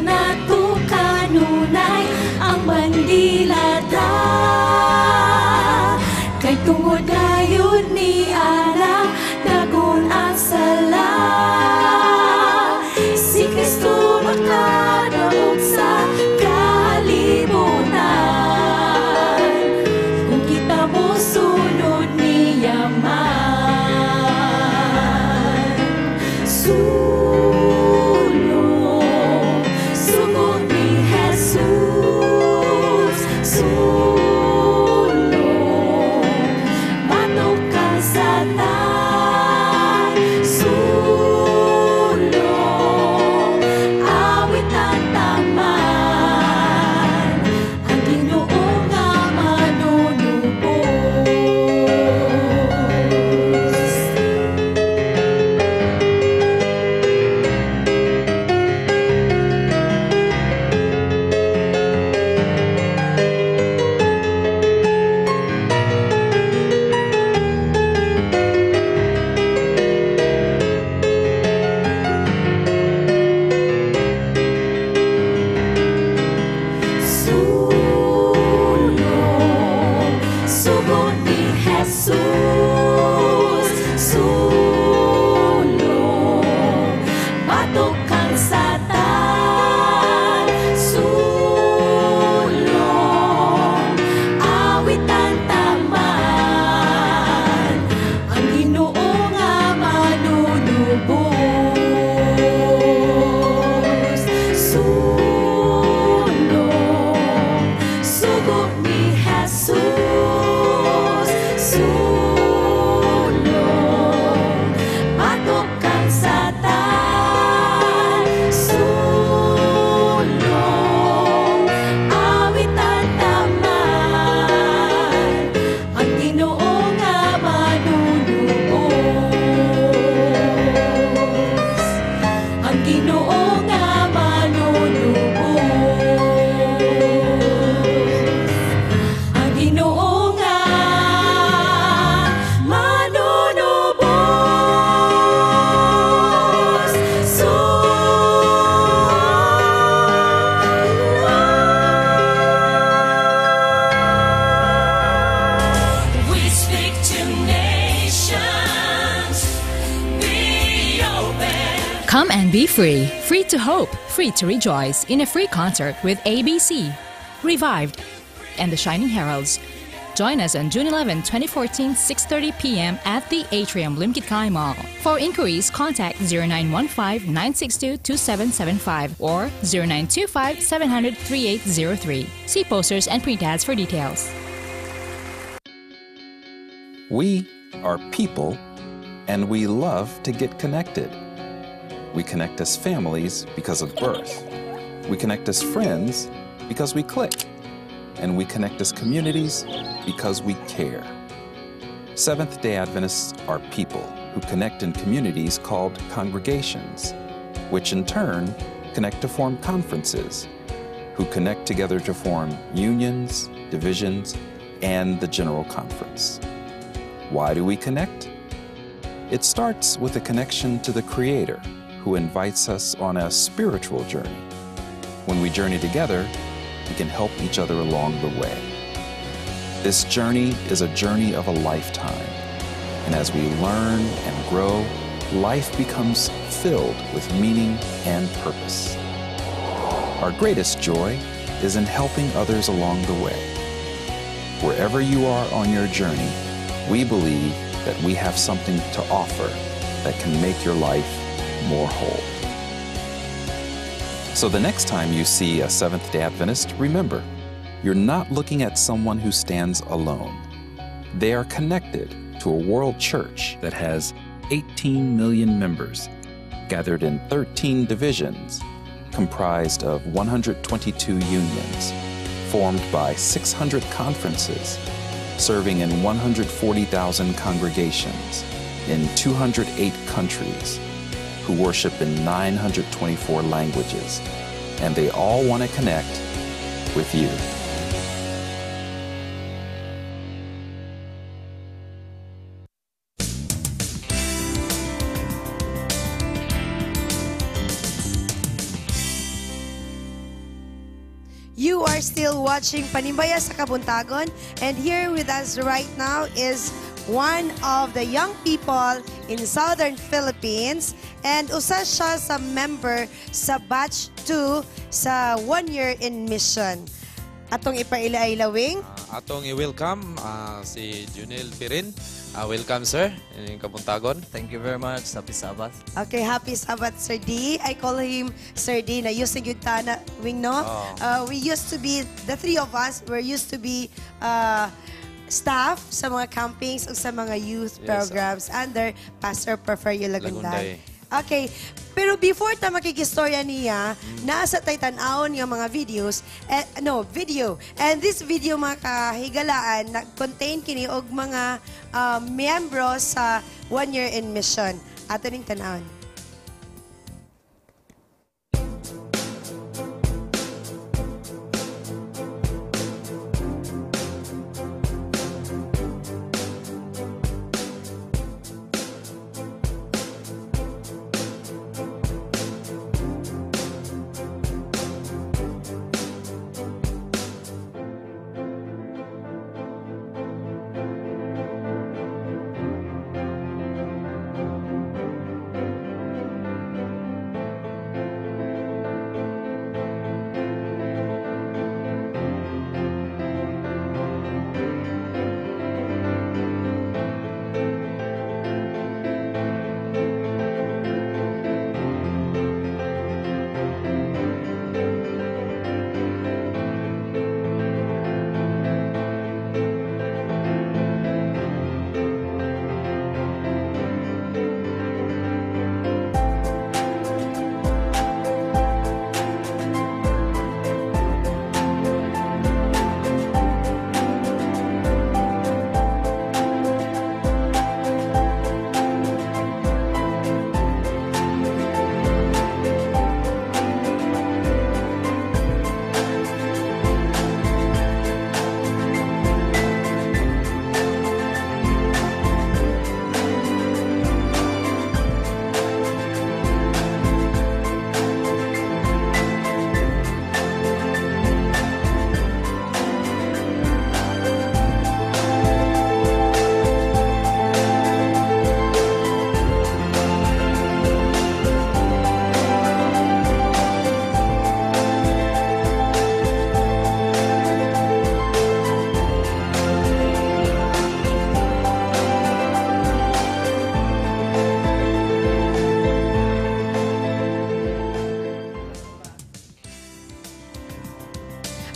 Speaker 9: Be free, free to hope, free to rejoice in a free concert with ABC, Revived, and the Shining Heralds. Join us on June 11, 2014, 6:30 p.m. at the Atrium Limkitkai Mall. For inquiries, contact 0915-962-2775 or 0925-700-3803. See posters and print ads for details.
Speaker 7: We are people, and we love to get connected. We connect as families because of birth. We connect as friends because we click. And we connect as communities because we care. Seventh-day Adventists are people who connect in communities called congregations, which in turn connect to form conferences, who connect together to form unions, divisions, and the General Conference. Why do we connect? It starts with a connection to the Creator, who invites us on a spiritual journey. When we journey together, we can help each other along the way. This journey is a journey of a lifetime, and as we learn and grow, life becomes filled with meaning and purpose. Our greatest joy is in helping others along the way. Wherever you are on your journey, we believe that we have something to offer that can make your life more whole. So the next time you see a Seventh-day Adventist, remember, you're not looking at someone who stands alone. They are connected to a world church that has 18 million members, gathered in 13 divisions, comprised of 122 unions, formed by 600 conferences, serving in 140,000 congregations in 208 countries, who worship in 924 languages, and they all want to connect with you.
Speaker 2: You are still watching Panimbaya sa Kabuntagon, and here with us right now is one of the young people in Southern Philippines, and usa siya sa member sa batch 2 sa 1 year in mission. Atong ipaila-ilawing.
Speaker 3: Atong i-welcome si Junel Pirin. Welcome, sir, in Kabuntagon.
Speaker 15: Thank you very much. Happy Sabbath.
Speaker 2: Okay, happy Sabbath, Sir D. I call him Sir D. Na used to na wing, no? We used to be, the three of us were used to be staff sa mga campings o sa mga youth programs under Pastor Porfirio Lagunday. Okay, pero before ta makikistorya niya, nasa tay tan-awon nga mga videos, video. And this video mga kahigalaan, nag-contain kini og mga miyembro sa 1 year in mission. Ato ning tan-awon.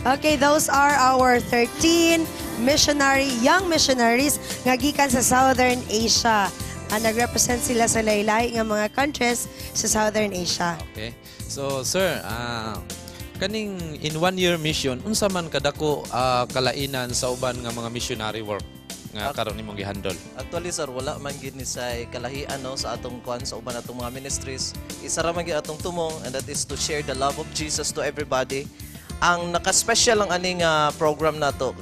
Speaker 2: Okay, those are our 13 young missionaries nga gikan sa Southern Asia. Nag-represent sila sa laylay nga mga countries sa Southern Asia.
Speaker 3: Okay. So, sir, kaning in 1-year mission, unsa man kadako kalainan sa uban nga mga missionary work nga karon nimong gihandle?
Speaker 15: Actually sir, wala man gid ni say kalahian no sa atong kwan sa uban atong mga ministries. Isa ra man gyud atong tumong, and that is to share the love of Jesus to everybody. Ang naka-special ang aning program nato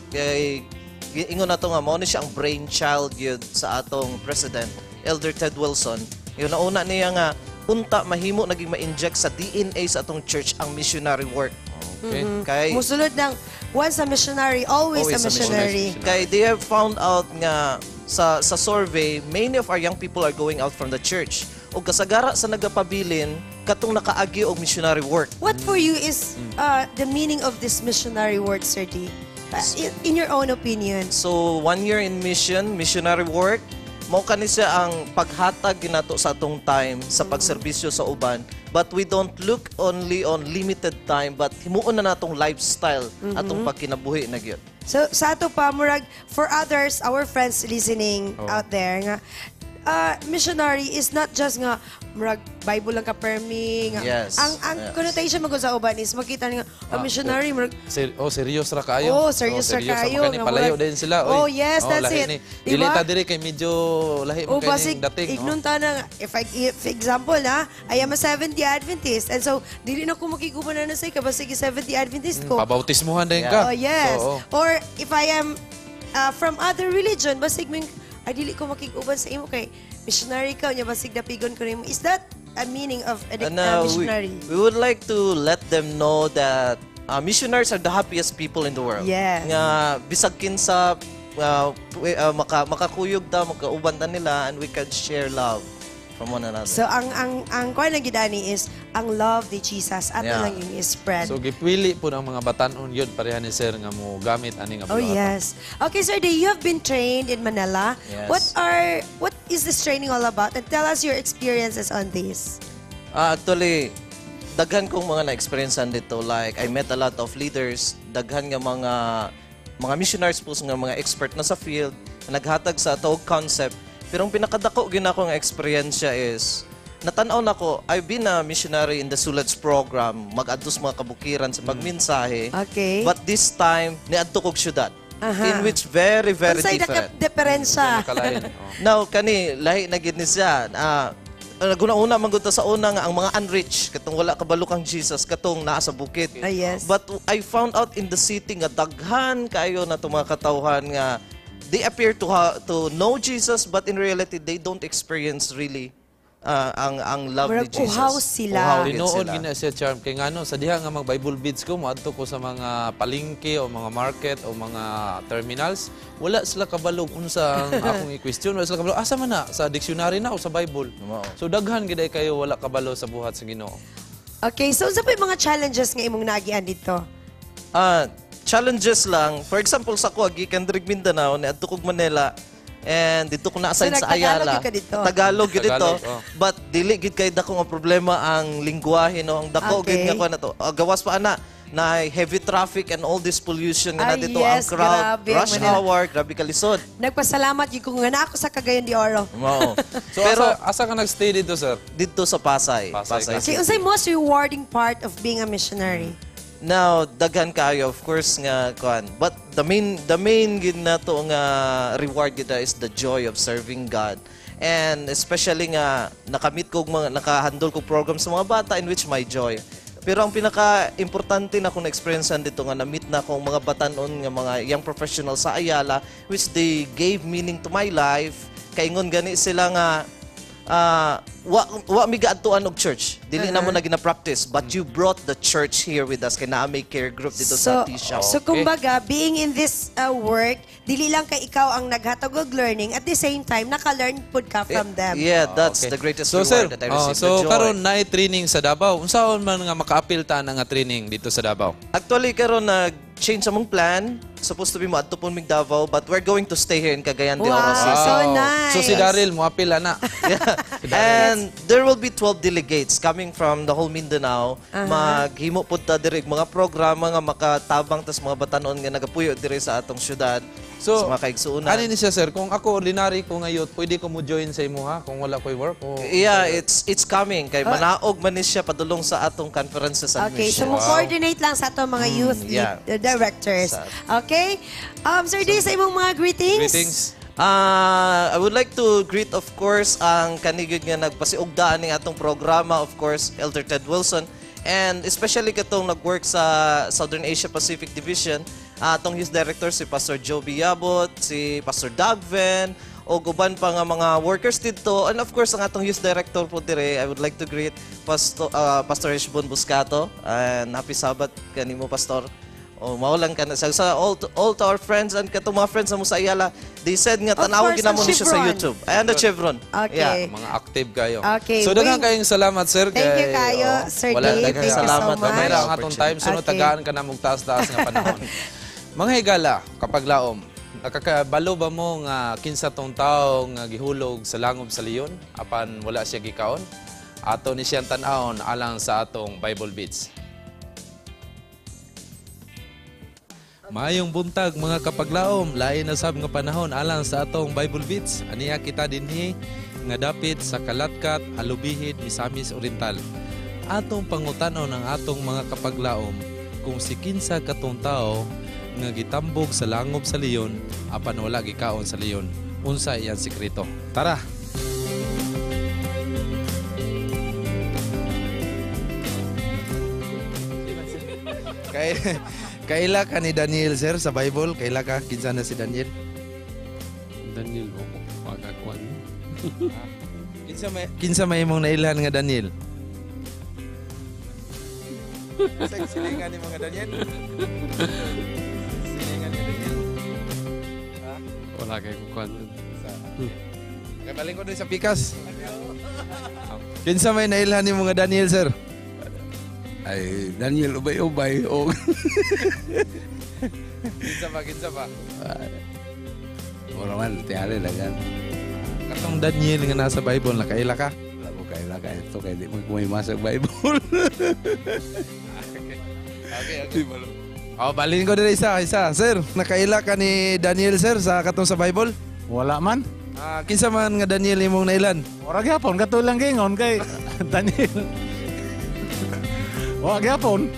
Speaker 15: kay ingon nato nga mao ni siya ang brainchild gyud sa atong president Elder Ted Wilson. Yung nauna niya nga unta mahimo naging ma-inject sa DNA sa atong church ang missionary work.
Speaker 3: Okay.
Speaker 15: Kay
Speaker 2: Musulod ng once a missionary, always a missionary.
Speaker 15: Kay they have found out nga sa survey, many of our young people are going out from the church. O kasagara sa nagapabilin, katong nakaagi og missionary work.
Speaker 2: What for you is the meaning of this missionary work, Sir D? In your own opinion.
Speaker 15: So, 1 year in mission, missionary work, mao kani siya ang paghatag ginato sa atong time sa pagserbisyo sa uban. But we don't look only on limited time, but himuon na natong lifestyle atong pagkinabuhi na gyud.
Speaker 2: So, sa ato pa, murag, for others, our friends listening out there, nga, missionary is not just nga murag Bible lang ka permi nga.
Speaker 15: Yes.
Speaker 2: Ang connotation mo sa uban is makita nga missionary murag
Speaker 3: serious ra kayo.
Speaker 2: Serious ra kayo.
Speaker 3: Nga palayo din sila.
Speaker 2: Yes, that's it.
Speaker 3: Dili ta diri kay medyo lahi mo kay dating.
Speaker 2: Ignunta na if example I am a 70 Adventist, and so dili na ko makiguban na say ka basig 70 Adventist ko.
Speaker 3: Pabautismohan din ka.
Speaker 2: Oh yes. Or if I am from other religion, basig ming dili ko makiguban sa imo kay missionary ka nya basig dapigon ko nimo. Is that a meaning of a missionary?
Speaker 15: We would like to let them know that missionaries are the happiest people in the world.
Speaker 2: Yes.
Speaker 15: Nga bisag kinsa makakuyog ta makauban ta nila, and we can share love from one another.
Speaker 2: So ang kuan na gidani is ang love ni Jesus ato lang yung spread.
Speaker 3: So gipili po ang mga batanon yun pareha ni sir nga mo gamit ani nga
Speaker 2: Oh yes. Okay, Sir Day, you have been trained in Manila.
Speaker 15: Yes.
Speaker 2: What is this training all about? And tell us your experiences on this.
Speaker 15: Actually, daghan kong mga na-experiencean dito. Like, I met a lot of leaders. Daghan nga mga missionaries po nga mga expert na sa field, naghatag sa tawag concept. Pero ang pinakadako ginako nga experience is, natanaw na ko, I've been a missionary in the Sulats program, mag-adtos mga kabukiran sa magmensahe.
Speaker 2: Okay.
Speaker 15: But this time, niadto kog syudad. In which very, very different.
Speaker 2: Diferensya.
Speaker 15: Now, kani, lahi na gid ni siya. Naguna-una mangunta sa una nga ang mga unreached, katong wala kabalo kang Jesus, katong naa sa bukid.
Speaker 2: Yes.
Speaker 15: But I found out in the city nga daghan kayo na itong mga katawhan nga they appear to know Jesus, but in reality, they don't experience really ang love ni Jesus.
Speaker 2: Uhaw sila.
Speaker 3: Tinuod gina siya, Charm. Kaya nga sa diha nga mag-Bible Beads ko, maadto ko sa mga palengke o mga market o mga terminals, wala sila kabalog unsa ang akong i-question. Wala sila kabalog. Asa man na? Sa dictionary na o sa Bible? So daghan gid kayo wala kabalo sa buhat sa Ginoo.
Speaker 2: Okay, so sa mga challenges nga imong nagian dito?
Speaker 15: Challenges lang. For example, sa ko, gikan dirig Mindanao, niadto kog Manila, and dito ko na-assign sa Ayala. Tagalog yun dito. But dili gid kay dako nga problema ang lingwahe, no? Ang dako gid nga ko na to. Gawas pa ana na heavy traffic and all this pollution nga na dito, ang crowd, rush hour, grabe kalisod.
Speaker 2: Nagpasalamat gyud ko nga na ako sa Cagayan de Oro.
Speaker 3: So pero asa ka nagstay dito, sir?
Speaker 15: Dito sa Pasay.
Speaker 2: Okay, unsay most rewarding part of being a missionary?
Speaker 15: Now, daghan kayo, of course, nga kuan. But the main gid nato nga reward gid is the joy of serving God. And especially nga nakamit ko nakahandle ko program sa mga bata in which my joy. Pero ang pinaka-importante na kong na-experiencean dito nga na-meet na akong mga batanon nga mga young professionals sa Ayala, which they gave meaning to my life. Kaingon gani sila nga wa mi gaadtuan og church. Dili na mo na gina-practice, but you brought the church here with us kay naa may care group dito sa Tisha.
Speaker 2: So kumbaga, being in this work, dili lang kay ikaw ang naghatag og learning, at the same time naka-learn pud ka from them.
Speaker 15: Yeah, that's the greatest
Speaker 3: sir,
Speaker 15: reward that I received.
Speaker 3: So karon naay training sa Davao. Unsaon man nga maka-apil ta nga training dito sa Davao?
Speaker 15: Actually karon change among plan. Supposed to be mo adto pon mig Davao, but we're going to stay here in Cagayan de Oro
Speaker 2: Wow,
Speaker 15: City.
Speaker 2: so nice.
Speaker 3: So si Daryl, mo apil na.
Speaker 15: And there will be 12 delegates coming from the whole Mindanao. Maghimo pud ta diri mga programa nga makatabang tas mga batanon nga nagapuyo diri sa atong syudad.
Speaker 3: So,
Speaker 15: sa mga kaigsuunan.
Speaker 3: Ano ni siya, sir? Kung ako ordinary ko ngayon, pwede ko mo join sa imo ha? Kung wala ko'y work? O...
Speaker 15: Yeah, it's coming. Kay manaog man ni siya padulong sa atong conferences and
Speaker 2: Okay, so
Speaker 15: missions.
Speaker 2: mo-coordinate lang sa itong mga youth directors. Okay? Sir D, sa imong mga greetings?
Speaker 15: I would like to greet, of course, ang kanigid nga nagpasiugdaan ng atong programa, of course, Elder Ted Wilson, and especially katong nag-work sa Southern Asia Pacific Division, atong youth director si Pastor Joby Yabot, si Pastor Dagven, o guban pa nga mga workers dito, and of course, ang atong youth director po dire, I would like to greet Pastor Heshbon Buscato, and happy Sabbath kanimo, Pastor. Oh, maulang ka na. Sa all to our friends and katong mga friends na mo sa Ayala, they said nga tanawon ginamo ni siya sa YouTube. Ayan the Chevron.
Speaker 2: Okay.
Speaker 15: Yeah.
Speaker 3: Mga active kayo.
Speaker 2: Okay,
Speaker 3: So, daghang kayong salamat, sir.
Speaker 2: Thank you kayo, Sir Dave. Thank you so much.
Speaker 3: Kamay ra ang atong time. Sunod tagaan ka na mong taas-taas nga panahon. Mga higala, kapag laom, nakakabalo ba mo nga kinsa tong tao nga gihulog sa langob sa leon apan wala siya gikaon? Ato ni siyang tan-aon alang sa atong Bible Beats. Mayong buntag mga kapaglaom, lain na sab nga panahon alang sa atong Bible Beats. Aniya kita dinhi nga dapit sa Kalatkat, Halubihid, Misamis Oriental. Atong pangutanon ang atong mga kapaglaom kung si kinsa katong tao nga gitambog sa langob sa leon apan wala gikaon sa leon. Unsa iyang sikreto? Tara. Kaila ka ni Daniel, sir, sa Bible? Kaila ka? Kinsa na si Daniel?
Speaker 1: Daniel, pagkakuan.
Speaker 3: Kinsa may imong nailhan nga Daniel? Silingan ni mga Daniel? Silingan ni Daniel?
Speaker 1: Wala kayo kukuan.
Speaker 3: Kabaling ko din sa pikas. Kinsa may nailhan ni mga Daniel, sir?
Speaker 1: Ay, Daniel, ubay-ubay. O.
Speaker 3: Kinsa pa?
Speaker 1: Wala man, tiyari lang yan.
Speaker 3: Katong Daniel nga nasa Bible, nakaila ka?
Speaker 1: Wala ko kaila ka. Ito, kaya di mo kumimasa sa Bible.
Speaker 3: Okay. Balin ko din isa. Sir, nakaila ka ni Daniel, sir, sa katong sa Bible?
Speaker 1: Wala man.
Speaker 3: Kinsa man nga Daniel imong nailan?
Speaker 1: Wala gyapon, katulang gingon kay Daniel. Wala gyapon.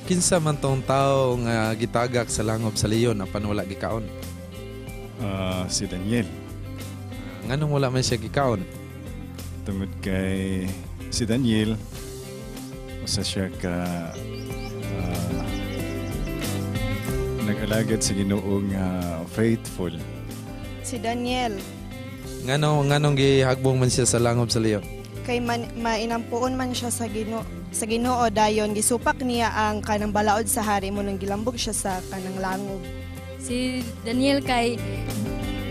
Speaker 3: Kinsa man tong tao nga gitagak sa langob sa leon apan wala gikaon?
Speaker 16: Si Daniel.
Speaker 3: Nganong wala man siya gikaon?
Speaker 16: Tungod kay si Daniel, usa siya ka nag-alagad sa Ginoong faithful.
Speaker 17: Si Daniel,
Speaker 3: Nganong gihagbong man siya sa langob sa leon?
Speaker 17: kay mainampuon man siya sa Ginoo dayon gisupak niya ang kanang balaod sa hari mo nang gilambog siya sa kanang langob.
Speaker 26: Si Daniel kay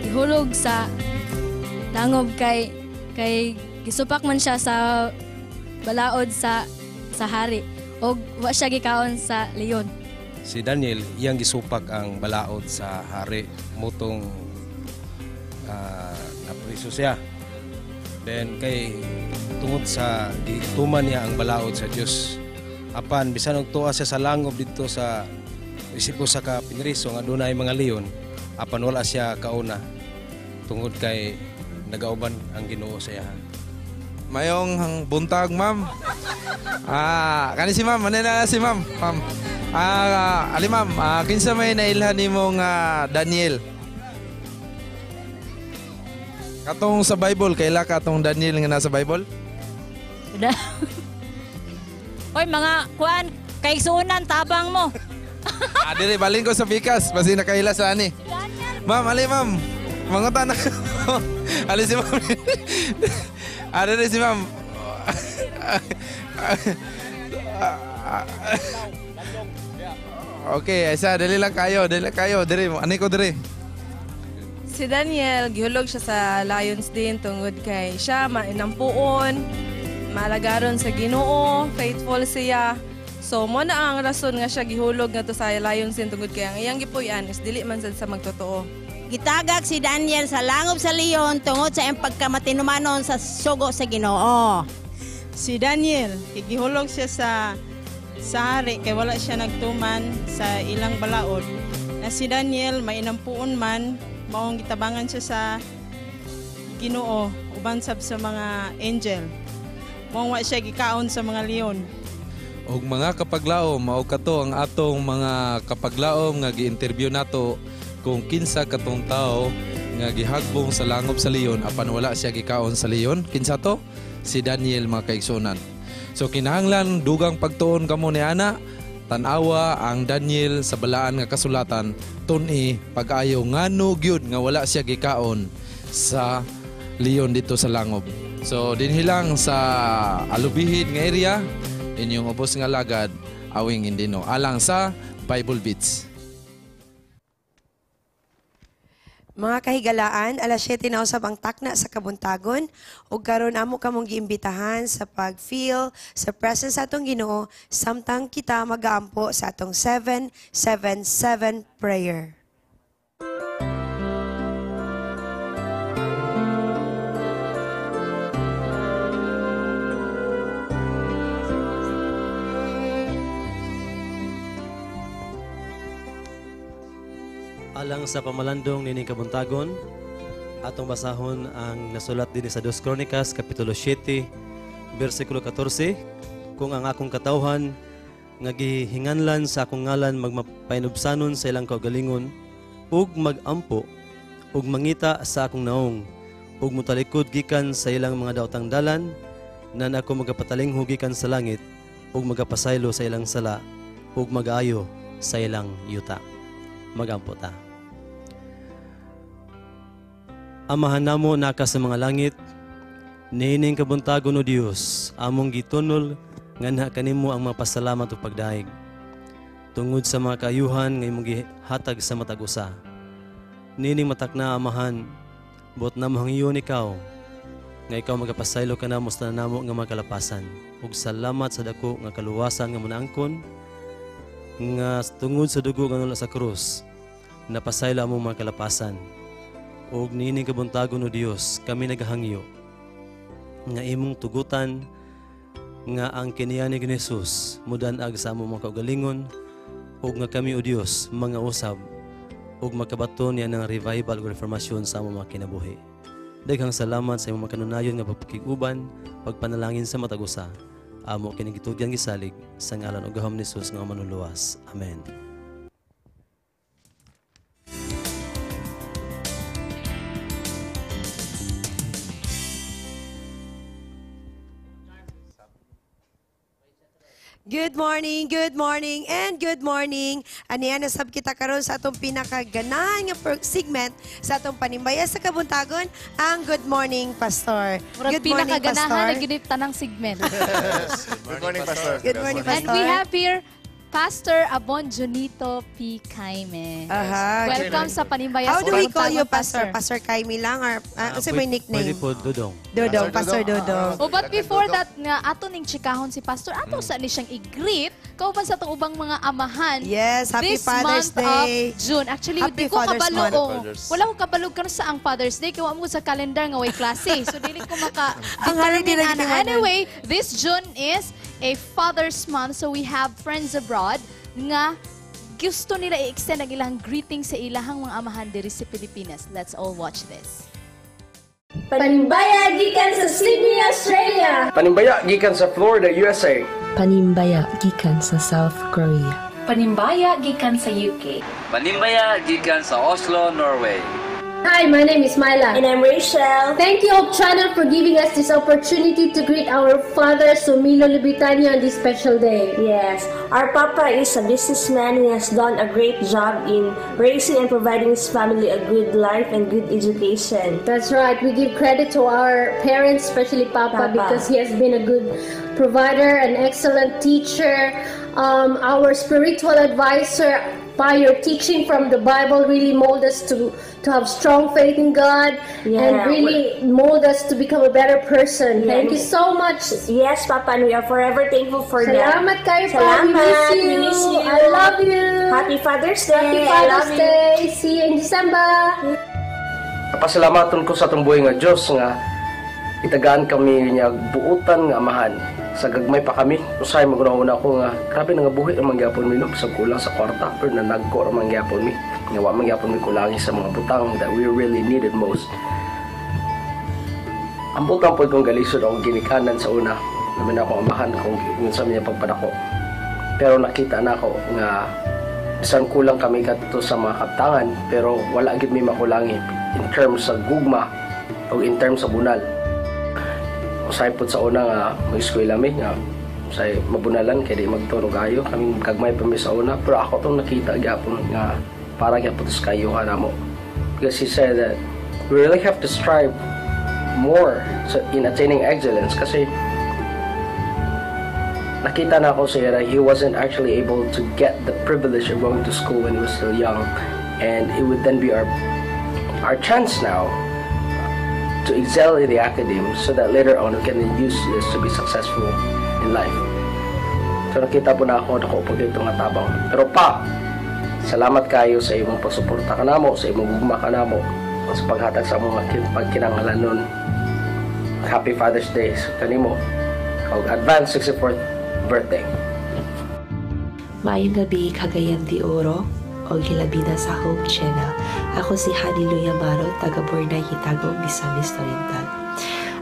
Speaker 26: ihulog sa langob kay gisupak man siya sa balaod sa hari og wa siya gikaon sa leon.
Speaker 18: Si Daniel iyang gisupak ang balaod sa hari motong napriso siya. Then kay tungod sa gituman niya ang balaod sa Dios. Apan bisan og tuwa siya sa langob dito sa isipo sa kapinriso nga dunay mga leon, apan wala siya kauna tungod kay nagauban ang Ginoo sa iya.
Speaker 3: Mayong buntag, ma'am. Kani si ma'am, manena si ma'am. Ma'am. Ali ma'am, kinsa may nailhan nimong Daniel? Katong sa Bible, kaila katong Daniel nga nasa Bible?
Speaker 19: Oy, mga kuan, kaigsuunan tabang mo.
Speaker 3: Dire, balin ko sa bikas, basi nakaila sa ani. Ma'am, ali ma'am. Mangutan na. Ali si ma'am. Dire si ma'am. Okay, isa, dali lang kayo. Dire, ani ko dire.
Speaker 20: Si Daniel, gihulog siya sa Lions din tungod kay siya mainampuon, malagaron sa Ginoo, faithful siya. So So mo na ang rason nga siya gihulog nga to sa Lions Den tungod kay ang iyang gipuy-an is dili man sad sa magtotoo.
Speaker 6: Gitagak si Daniel sa langob sa leon tungod sa iyang pagkamatinumanon sa sugo sa Ginoo.
Speaker 14: Si Daniel, gihulog siya sa hari kay wala siya nagtuman sa ilang balaod. Na si Daniel mainampuon man, maong gitabangan siya sa Ginoo uban sab sa mga angel. Maong wa siya gikaon sa mga leon.
Speaker 3: Og mga kapaglaom, mao kato ang atong mga kapaglaom nga gi-interview nato kung kinsa katong tao nga gihagbong sa langob sa leon apan wala siya gikaon sa leon. Kinsa to? Si Daniel, mga kaigsunan. So kinahanglan dugang pagtuon kamo ni ana, tan-awa ang Daniel sa balaan nga kasulatan, tun-i pag-ayo ngano gyud nga wala siya gikaon sa leon dito sa langob. So dinhi lang sa Alubihid nga area, inyong ubos nga lagad awing Indino alang sa Bible Beats.
Speaker 2: Mga kahigalaan, alas 7 na usab ang takna sa Kabuntagon ug karon amo kamong giimbitahan sa pag-feel sa presence sa atong Ginoo samtang kita magaampo sa atong 777 prayer.
Speaker 21: Alang sa pamalandong nining Kabuntagon, atong basahon ang nasulat din sa 2 Kronikas, Kapitulo 7, versikulo 14. Kung ang akong katawhan, nga gihinganlan sa akong ngalan magmapainubsanon sa ilang kaugalingon, ug magampo, ug mangita sa akong naong, ug mutalikod gikan sa ilang mga daotang dalan, na ako magapatalingho gikan sa langit, ug magapasaylo sa ilang sala, ug magaayo sa ilang yuta. Magampo ta. Amahan namo naka sa mga langit, nining Kabuntagon o Dios, among gitunol nga na kanimo ang mapasalamat o pagdaig. Tungod sa mga kaayuhan nga imong gihatag sa matag usa. Nining matakna amahan, bot na mahangiyon ikaw, nga ikaw magapasaylo ka na musta na namo nga makalapasan. Ug salamat sa dako nga kaluwasan nga munaangkon, nga tungod sa dugo nga nula sa krus, napasaylo among mga kalapasan. Og nining Kabuntagon o Dios, kami naghangyo nga imong tugutan nga ang kiniyani ni Jesus mudanag sa among mga kaugalingon, og nga kami o Dios mga usab og makabaton niya ng revival o reformasyon sa among mga kinabuhi. Daghang salamat sa imong makanunayon nga pagpakiguban, pagpanalangin sa matag usa. Amo kining gitugyan gisalig sa ngalan ug gahom ni Jesus nga manuluwas. Amen.
Speaker 2: Good morning, and good morning. Aniya nasab kita karon sa atong pinakaganahan nga segment sa atong Panimbaya sa Kabuntagon, ang Good Morning Pastor.
Speaker 4: Good morning, pinakaganahan na ginit tanang segment.
Speaker 5: Good morning, Pastor.
Speaker 2: Good morning, Pastor.
Speaker 4: And we have here Pastor Abon Junito P. Kaime. Welcome sa Panimbaya
Speaker 2: How
Speaker 4: sa
Speaker 2: do we call
Speaker 4: Kabuntagon,
Speaker 2: you, Pastor? Pastor Kaime lang or kasi may nickname?
Speaker 21: Pwede po Dudong.
Speaker 2: Dudong, Pastor Dudong.
Speaker 4: Oh, but before that nga ato ning chikahon si Pastor, ato sa ni siyang i-greet kauban sa itong ubang mga amahan.
Speaker 2: Yes, Happy
Speaker 4: this
Speaker 2: Father's
Speaker 4: month
Speaker 2: Day.
Speaker 4: Of June. Actually,
Speaker 2: Happy
Speaker 4: di ko
Speaker 2: Father's
Speaker 4: kabalo.
Speaker 2: Month.
Speaker 4: Wala ko kabalo ka sa ang Father's Day kaya mo sa calendar nga way klase. So dili ko maka
Speaker 2: Ang holiday na ginawa.
Speaker 4: Anyway, this June is a Father's Month, so we have friends abroad nga gusto nila i-extend ang ilang greeting sa ilahang mga amahan diri sa Pilipinas. Let's all watch this.
Speaker 22: Panimbaya gikan sa Sydney, Australia.
Speaker 23: Panimbaya gikan sa Florida, USA.
Speaker 24: Panimbaya gikan sa South Korea.
Speaker 22: Panimbaya gikan sa UK.
Speaker 25: Panimbaya gikan sa Oslo, Norway.
Speaker 22: Hi, my name is Myla. And I'm Rachel. Thank you, Hope Channel, for giving us this opportunity to greet our father, Sumilo Lubitanyo, on this special day.
Speaker 23: Yes, our papa is a businessman who has done a great job in raising and providing his family a good life and good education.
Speaker 22: That's right. We give credit to our parents, especially Papa, because he has been a good provider, an excellent teacher, our spiritual advisor, Pa, your teaching from the Bible really mold us to have strong faith in God and really mold us to become a better person. Thank you so much.
Speaker 23: Yes, Papa, and we are forever thankful for that.
Speaker 22: Salamat kayo, Pa. We miss you. I love you.
Speaker 23: Happy Father's Day.
Speaker 22: Happy Father's Day. See you in December.
Speaker 8: Pasalamatan ko sa itong buhay nga Diyos nga itagaan kami niya buutan nga amahan. Sa gagmay pa kami, usay maguna-una ko nga grabe nga buhi ang mangyapon mi no sa kulang sa kwarta pero nanagko ang mangyapon mi. Nga wa mangyapon mi kulangi sa mga butang that we really needed most. Ang butang po kong galisod akong ginikanan sa una. Namin ako amahan kung sa mga pagpadako. Pero nakita na ako nga bisan kulang kami kadto sa mga kaptangan pero wala gid mi makulangi in terms sa gugma o in terms sa bunal. Usay po sa una nga mag-eskwela mi nga usay mabunalan kay di magtunog ayo kami kagmay pa mi sa una pero ako tong nakita gyapon nga para gyapon sa kayuhan namo. Because he said that we really have to strive more in attaining excellence kasi nakita na ako siya that he wasn't actually able to get the privilege of going to school when he was still young, and it would then be our chance now to excel in the academy so that later on we can use this to be successful in life. So nakita po na ako po dito nga tabang. Pero pa, salamat kayo sa imong pagsuporta kanamo, sa imong gugma kanamo, sa paghatag sa mga pagkinahanglan nun. Happy Father's Day kanimo. Advance 64th birthday.
Speaker 24: Maayong gabi, Cagayan de Oro o Gilabida sa Hope Channel. Ako si Hanilo Yamaro, taga Bornay, Hitago, Misamis Oriental.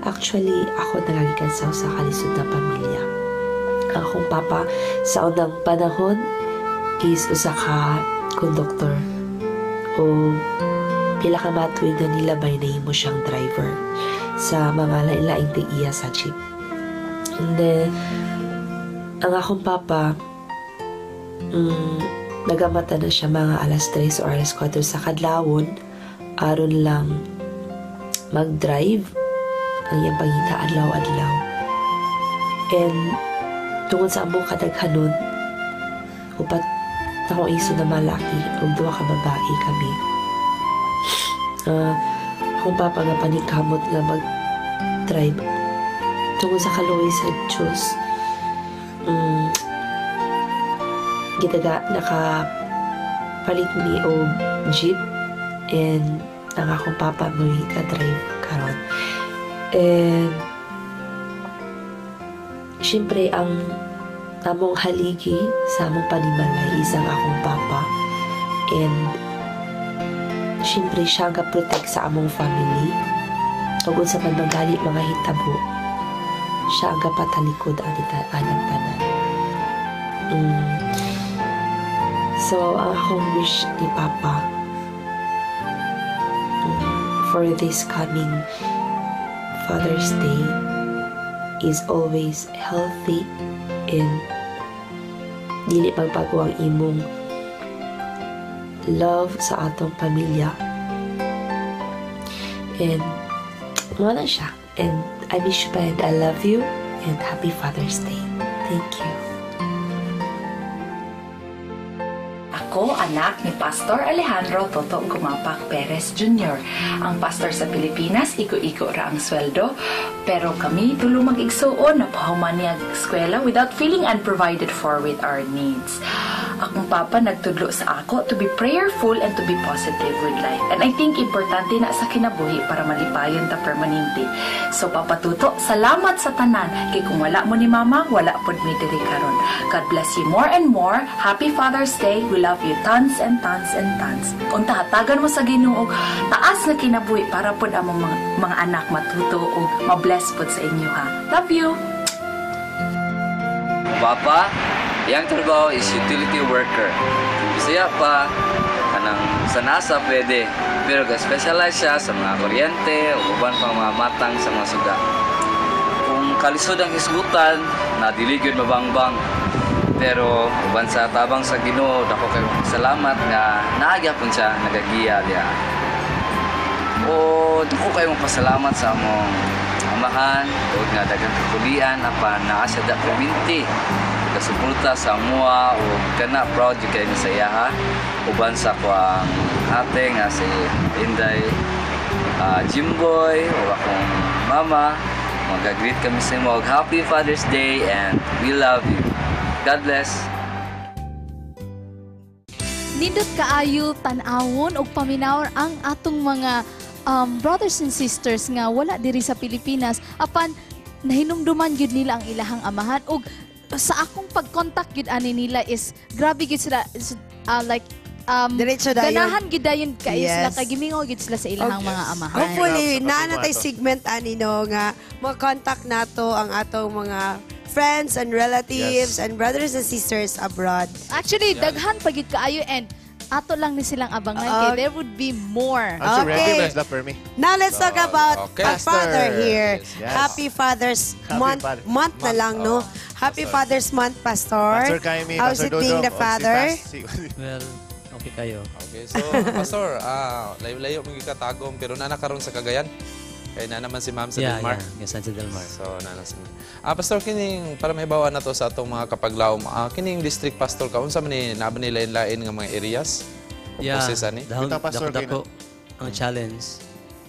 Speaker 24: Actually, ako nagagikansaw sa kalisod na pamilya. Ang akong papa sa unang panahon is usa ka konduktor o pila ka matuig na nilabay na mo siyang driver sa mga lain-laing iya sa jeep. And then, ang akong papa nagamata na siya mga alas 3 o alas 4 sa kadlawon aron lang mag-drive ang iyang pangita adlaw-adlaw. And tungod sa among kadaghanon upat na akong iso na malaki ug duha ka babae kami. Akong papa nga paningkamot nga mag-drive tungod sa kaluoy sa Diyos. Nakapalit ni og jeep and ang akong papa mo ka-drive karon. And syempre ang among haligi sa among panimalay isang akong papa, and syempre siya nga protect sa among family tungod sa pagmagali mga hitabo. Siya ang patalikod anang tanan. So, ang akong wish ni Papa for this coming Father's Day is always healthy and dili magbago ang imong love sa atong pamilya. And wala siya. And I miss you, and I love you, and happy Father's Day. Thank you.
Speaker 9: Ako, anak ni Pastor Alejandro Toto Gumapak Perez Jr. Ang pastor sa Pilipinas, iko-iko ra ang sweldo, pero kami tulo mag-igsuon na pahuman niya eskwela without feeling unprovided for with our needs. Akong papa nagtudlo sa ako to be prayerful and to be positive with life. And I think importante na sa kinabuhi para malipayon ta permanente. So Papa Tuto, salamat sa tanan. Kay kung wala mo ni Mama, wala pod mi diri karon. God bless you more and more. Happy Father's Day. We love you tons and tons and tons. Unta hatagan mo sa Ginoo taas na kinabuhi para pod among mga anak matuto o ma-bless pod sa inyo ha. Love you.
Speaker 25: Papa, yang trabaho is utility worker. Bisaya pa, kanang sa NASA pwede. Pero ga-specialize siya sa mga kuryente o uban pang mga matang sa mga suga. Kung kalisod ang isgutan, nadiligod mabangbang. Pero uban sa tabang sa Ginoo, dako kayo salamat nga naagyapon siya nagagiya diya. O dako kayo pasalamat sa among amahan, tungod nga daghang kapulian apan naa siya da perminti kasuporta sa mua o kana proud jud kay sa iyaha uban sa ko ang ate nga si Inday Jimboy o akong mama. Mag-greet kami sa imo. Happy Father's Day and we love you. God bless.
Speaker 4: Nindot kaayo tan-awon og paminawon ang atong mga brothers and sisters nga wala diri sa Pilipinas apan nahinumduman gyud nila ang ilahang amahan og sa akong pag-contact gyud ani nila is grabe gyud sila like
Speaker 2: Diretso dayon.
Speaker 4: ganahan gyud dayon kayo sila
Speaker 2: Yes.
Speaker 4: kay gimingaw gyud sila sa ilahang mga amahan.
Speaker 2: Hopefully, naana tay segment ani no nga mag-contact nato ang atong mga friends and relatives and brothers and sisters abroad.
Speaker 4: Actually, daghan pa gyud kaayo and ato lang ni silang abangan kay there would be more.
Speaker 5: I'm sure recognize that for me.
Speaker 2: Now let's talk about
Speaker 5: okay.
Speaker 2: a father here.
Speaker 5: Yes.
Speaker 2: Happy Father's
Speaker 5: Happy
Speaker 2: month na lang, no? Happy Father's Month, Pastor.
Speaker 5: Pastor Kaimi,
Speaker 2: How's
Speaker 5: Pastor
Speaker 2: it being
Speaker 5: Dodong,
Speaker 2: the father?
Speaker 21: Well, okay kayo.
Speaker 3: Okay, so Pastor, layo-layo mga katagom pero nana karon sa Cagayan. Kay na naman si Ma'am sa Delmar.
Speaker 21: Yeah, sa Delmar.
Speaker 3: So nana si Pastor kining para may bawa na to sa atong mga kapaglawom. Kining district pastor ka unsa man ni naba ni lain-lain nga mga areas?
Speaker 21: Yeah,
Speaker 3: Ani?
Speaker 21: dako ang challenge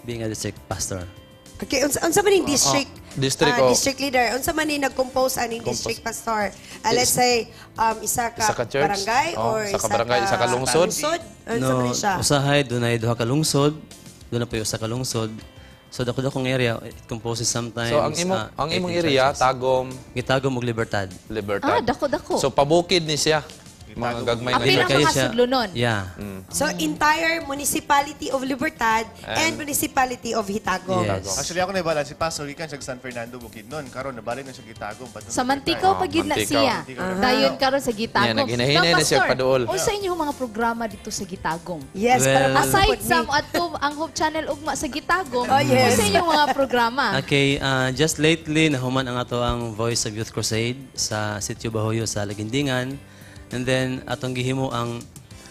Speaker 21: being a district pastor.
Speaker 2: Okay, unsa man ning district?
Speaker 3: District
Speaker 2: district leader. Unsa man ni nag-compose aning district pastor? Let's say isa ka
Speaker 3: church?
Speaker 2: barangay or
Speaker 3: isa ka barangay, isa ka lungsod?
Speaker 2: Unsa man ni siya?
Speaker 21: Usahay dunay duha ka lungsod. Doon na po usa ka lungsod. So dako-dakong area it composes sometimes.
Speaker 3: So ang imong area Tagom,
Speaker 21: Gitagom ug Libertad.
Speaker 3: Libertad.
Speaker 4: Dako-dako.
Speaker 3: So pabukid ni siya. Mga gagmay
Speaker 4: Apil ang mga sudlunon.
Speaker 21: Yeah.
Speaker 2: So entire municipality of Libertad and municipality of Hitagom.
Speaker 21: Yes.
Speaker 5: Actually, ako naibala si Pastor Ikan siya San Fernando Bukidnon. Karon nabalik na siya Gitagom.
Speaker 4: Sa Manticaw pag yun na siya. Dayon karon sa Gitagom.
Speaker 3: Yeah, naghinahinay na siya paduol.
Speaker 4: Unsa inyong mga programa dito sa Gitagom?
Speaker 2: Yes,
Speaker 4: aside sa ato ang Hope Channel ugma sa Gitagom,
Speaker 2: yes.
Speaker 4: unsa inyong mga programa?
Speaker 21: Okay, just lately nahuman ang ato ang Voice of Youth Crusade sa Sitio Bahoyo sa Lagindingan. And then atong gihimo ang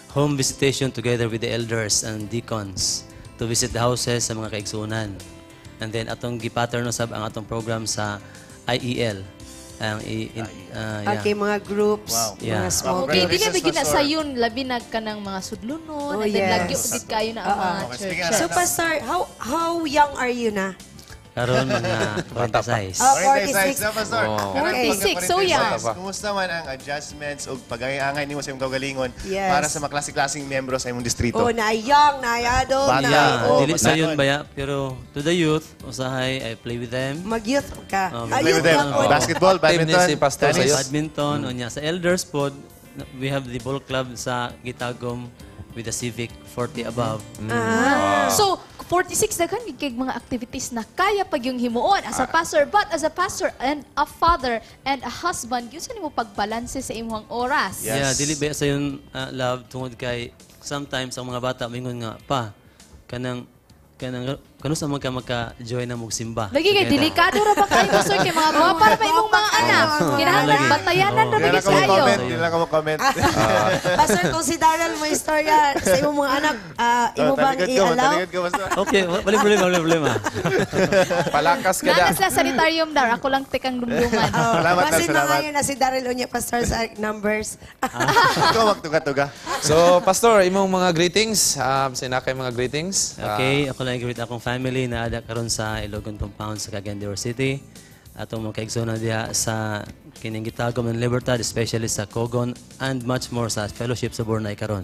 Speaker 21: home visitation together with the elders and deacons to visit the houses sa mga kaigsuonan. And then atong gipattern usab ang atong program sa IEL.
Speaker 2: Okay, mga groups, mga small
Speaker 4: Okay,
Speaker 2: groups.
Speaker 4: dili ba gina sayon labi na kanang mga sudlunon, and then lagyo gid kayo na ang mga churches.
Speaker 2: So Pastor, how young are you na?
Speaker 21: Karon mga 46.
Speaker 2: 46.
Speaker 5: Pastor.
Speaker 21: Oh.
Speaker 4: 46, so young.
Speaker 5: Kumusta man ang adjustments o pag-angay nimo sa imong kaugalingon
Speaker 2: Yes.
Speaker 5: para sa mga klaseng membro sa imong distrito?
Speaker 2: Oh, na young, na adult, na
Speaker 21: Yeah, dili sa yun baya, pero to the youth, usahay, I play with them.
Speaker 2: Mag-youth ka.
Speaker 5: Play with them. Basketball, badminton,
Speaker 3: si Pastor
Speaker 5: tennis.
Speaker 3: sa
Speaker 21: Badminton, onya. Sa elders pod, we have the ball club sa Gitagom with the Civic 40 above.
Speaker 4: So, 46 daghan gid kay mga activities na kaya pag yung himuon as a pastor, but as a pastor and a father and a husband, gyud sa nimo pagbalanse sa imong oras.
Speaker 21: Yeah, dili ba sa yun love tungod kay sometimes ang mga bata mingon nga pa kanang kanu sa mga maka-join na magsimba.
Speaker 4: Lagi kay delikado ra ba kayo pastor kay mga mga para pa imong mga anak. Kinahanglan batayanan ra ba gid kayo.
Speaker 5: Hindi lang ako comment.
Speaker 2: Pastor, consideran mo istorya sa imong mga anak. Imo bang i-allow?
Speaker 21: Okay, wala problema.
Speaker 3: Palakas ka da.
Speaker 4: Nana sa sanitarium dar, ako lang tekang lumluman.
Speaker 2: Basin na ngayon na si Daryl Unya, Pastor, sa numbers.
Speaker 5: Ikaw magtuga-tuga.
Speaker 3: So Pastor, imong mga greetings, sinakay mga greetings.
Speaker 21: Okay, ako lang i-greet akong family na ada karon sa Ilogon Compound sa Cagayan de Oro City. Atong mga kaigsoon diha sa kining Gitagom and Libertad, especially sa Cogon and much more sa fellowship sa Bornay karon.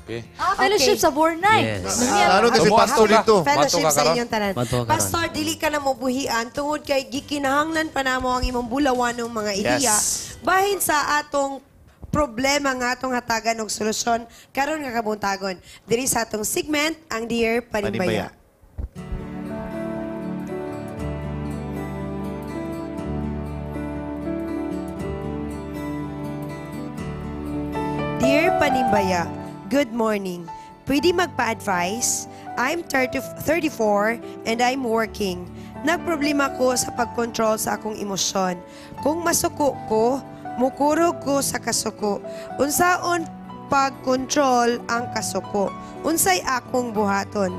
Speaker 3: Okay.
Speaker 4: Fellowship sa Bornay.
Speaker 21: Yes.
Speaker 5: Ano kasi pastor dito?
Speaker 2: Fellowship sa inyong tanan.
Speaker 21: Mato ka
Speaker 2: Pastor, dili ka na mo buhian tungod kay gikinahanglan pa namo ang imong bulawan ng mga ideya. Bahin sa atong problema nga atong hatagan og solusyon karon nga kabuntagon. Diri sa atong segment ang Dear Panimbaya. Dear Panimbaya, good morning. Pwede magpa-advise? I'm 34 and I'm working. Nagproblema ko sa pag-control sa akong emosyon. Kung masuko ko, mukurog ko sa kasuko. Unsaon pag-control ang kasuko? Unsay akong buhaton?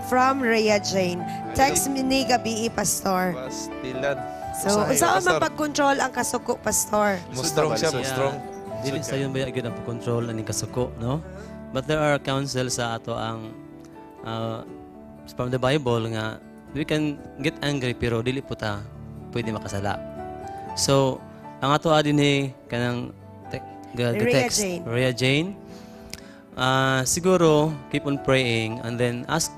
Speaker 2: From Rhea Jane. Text me ni gabi, Pastor.
Speaker 3: Pastilan.
Speaker 2: So, saan man pag-control ang kasuko, Pastor?
Speaker 3: Mustrong siya, mustrong.
Speaker 21: Dili sa yun ba agad ang pag-control aning kasuko, no? But there are counsel sa ato ang from the Bible nga we can get angry pero dili po ta pwede makasala. So, ang ato adin kanang the text, Rhea Jane, siguro keep on praying and then ask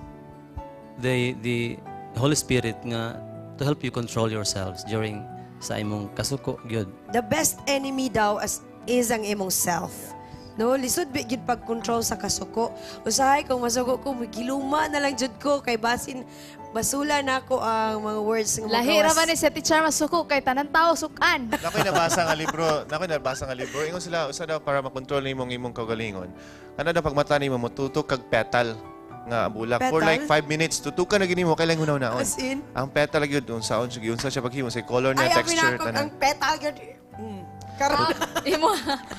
Speaker 21: the Holy Spirit nga to help you control yourselves during sa imong kasuko gyud.
Speaker 2: The best enemy daw is ang imong self. No, lisod bigid pag-control sa kasuko. Usahay kung masuko ko, giluma na lang jud ko kay basin basula na ako ang mga words ng mga
Speaker 4: Lahi ra man ni sa teacher masuko kay tanan tao sukan.
Speaker 5: Nakoy nabasa nga libro. Ingon sila usa daw para makontrol nimo imong kaugalingon. Ano daw pagmata nimo motutok kag petal nga bulak for like 5 minutes tutukan na gini mo kailangan unaw-unaon.
Speaker 2: As in?
Speaker 5: Ang petal gyud unsa siya paghimo sa color niya, texture
Speaker 2: tanan. Ang petal gyud.
Speaker 4: Imo.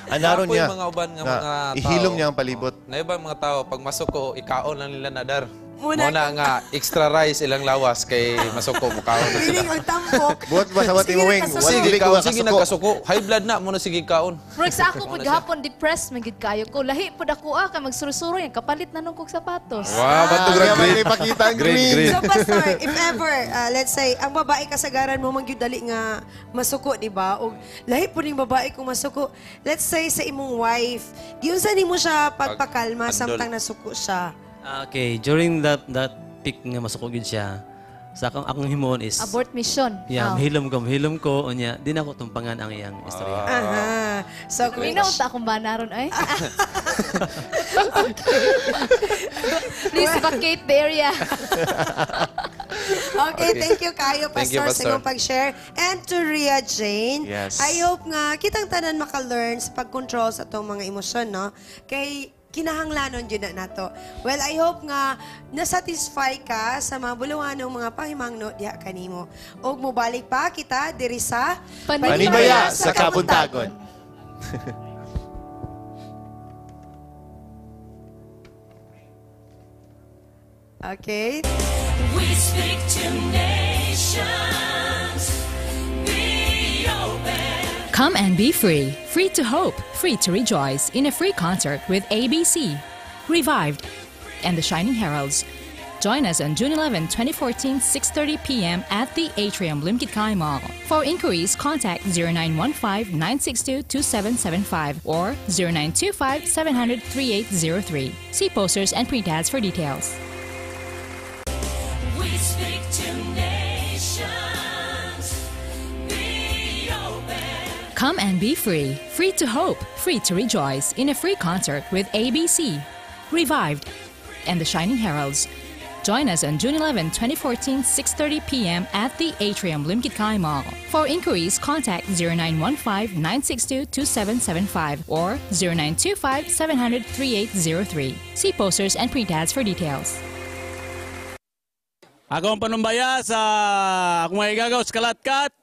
Speaker 5: Anaron niya.
Speaker 3: Mga uban nga mga tao.
Speaker 5: Ihilom niya ang palibot.
Speaker 3: Na ibang mga tao pag masuko ikaon lang nila nadar. Muna nga extra rice ilang lawas kay masuko mukaon na sila.
Speaker 2: Ang tampok.
Speaker 5: Buot ba sa wing wing?
Speaker 3: Sige nagkasuko. High blood na muna sige kaon.
Speaker 4: For example, pag hapon depressed magid kayo ko. Lahi pud ako kay magsurusuro yan kapalit na nung kog sapatos.
Speaker 3: Wow, bato
Speaker 5: great ipakita ang green.
Speaker 2: So Pastor, if ever let's say ang babae kasagaran mo man gyud dali nga masuko, di ba? Og lahi pud ning babae kung masuko. Let's say sa imong wife, giunsa nimo siya pagpakalma samtang nasuko siya?
Speaker 21: Okay, during that peak nga masuko gyud siya, sa akong himon is
Speaker 4: abort mission.
Speaker 21: Yeah, mahilom ko unya di na ako tumpangan ang iyang istorya.
Speaker 2: Aha. So
Speaker 4: Minaw ta akong banaron ay. Please vacate the area.
Speaker 2: Okay, thank you kayo, Pastor,
Speaker 3: Pastor.
Speaker 2: sa iyong pag-share. And to Rhea Jane,
Speaker 5: Yes.
Speaker 2: I hope nga kitang tanan maka-learn sa pag-control sa itong mga emosyon, no? Kay kinahanglanon yun na nato. Well, I hope nga nasatisfy ka sa mga buluhan ng mga pahimangno diha kanimo. Og mobalik pa kita diri sa
Speaker 5: Panibaya sa Kabuntagon.
Speaker 2: Okay.
Speaker 7: We speak to nations. Be open.
Speaker 10: Come and be free. Free to hope, free to rejoice in a free concert with ABC, Revived, and the Shining Heralds. Join us on June 11, 2014, 6:30 p.m. at the Atrium Limkitkai Mall. For inquiries, contact 0915-962-2775 or 0925-700-3803. See posters and print ads for details.
Speaker 7: We speak to nations. Be open.
Speaker 10: Come and be free. Free to hope, free to rejoice in a free concert with ABC, Revived, and the Shining Heralds. Join us on June 11, 2014, 6:30 p.m. at the Atrium Limkitkai Mall. For inquiries, contact 0915-962-2775 or 0925-700-3803. See posters and print ads for details.
Speaker 11: Akong panumbaya sa akong maigagaw sa Kalatkat.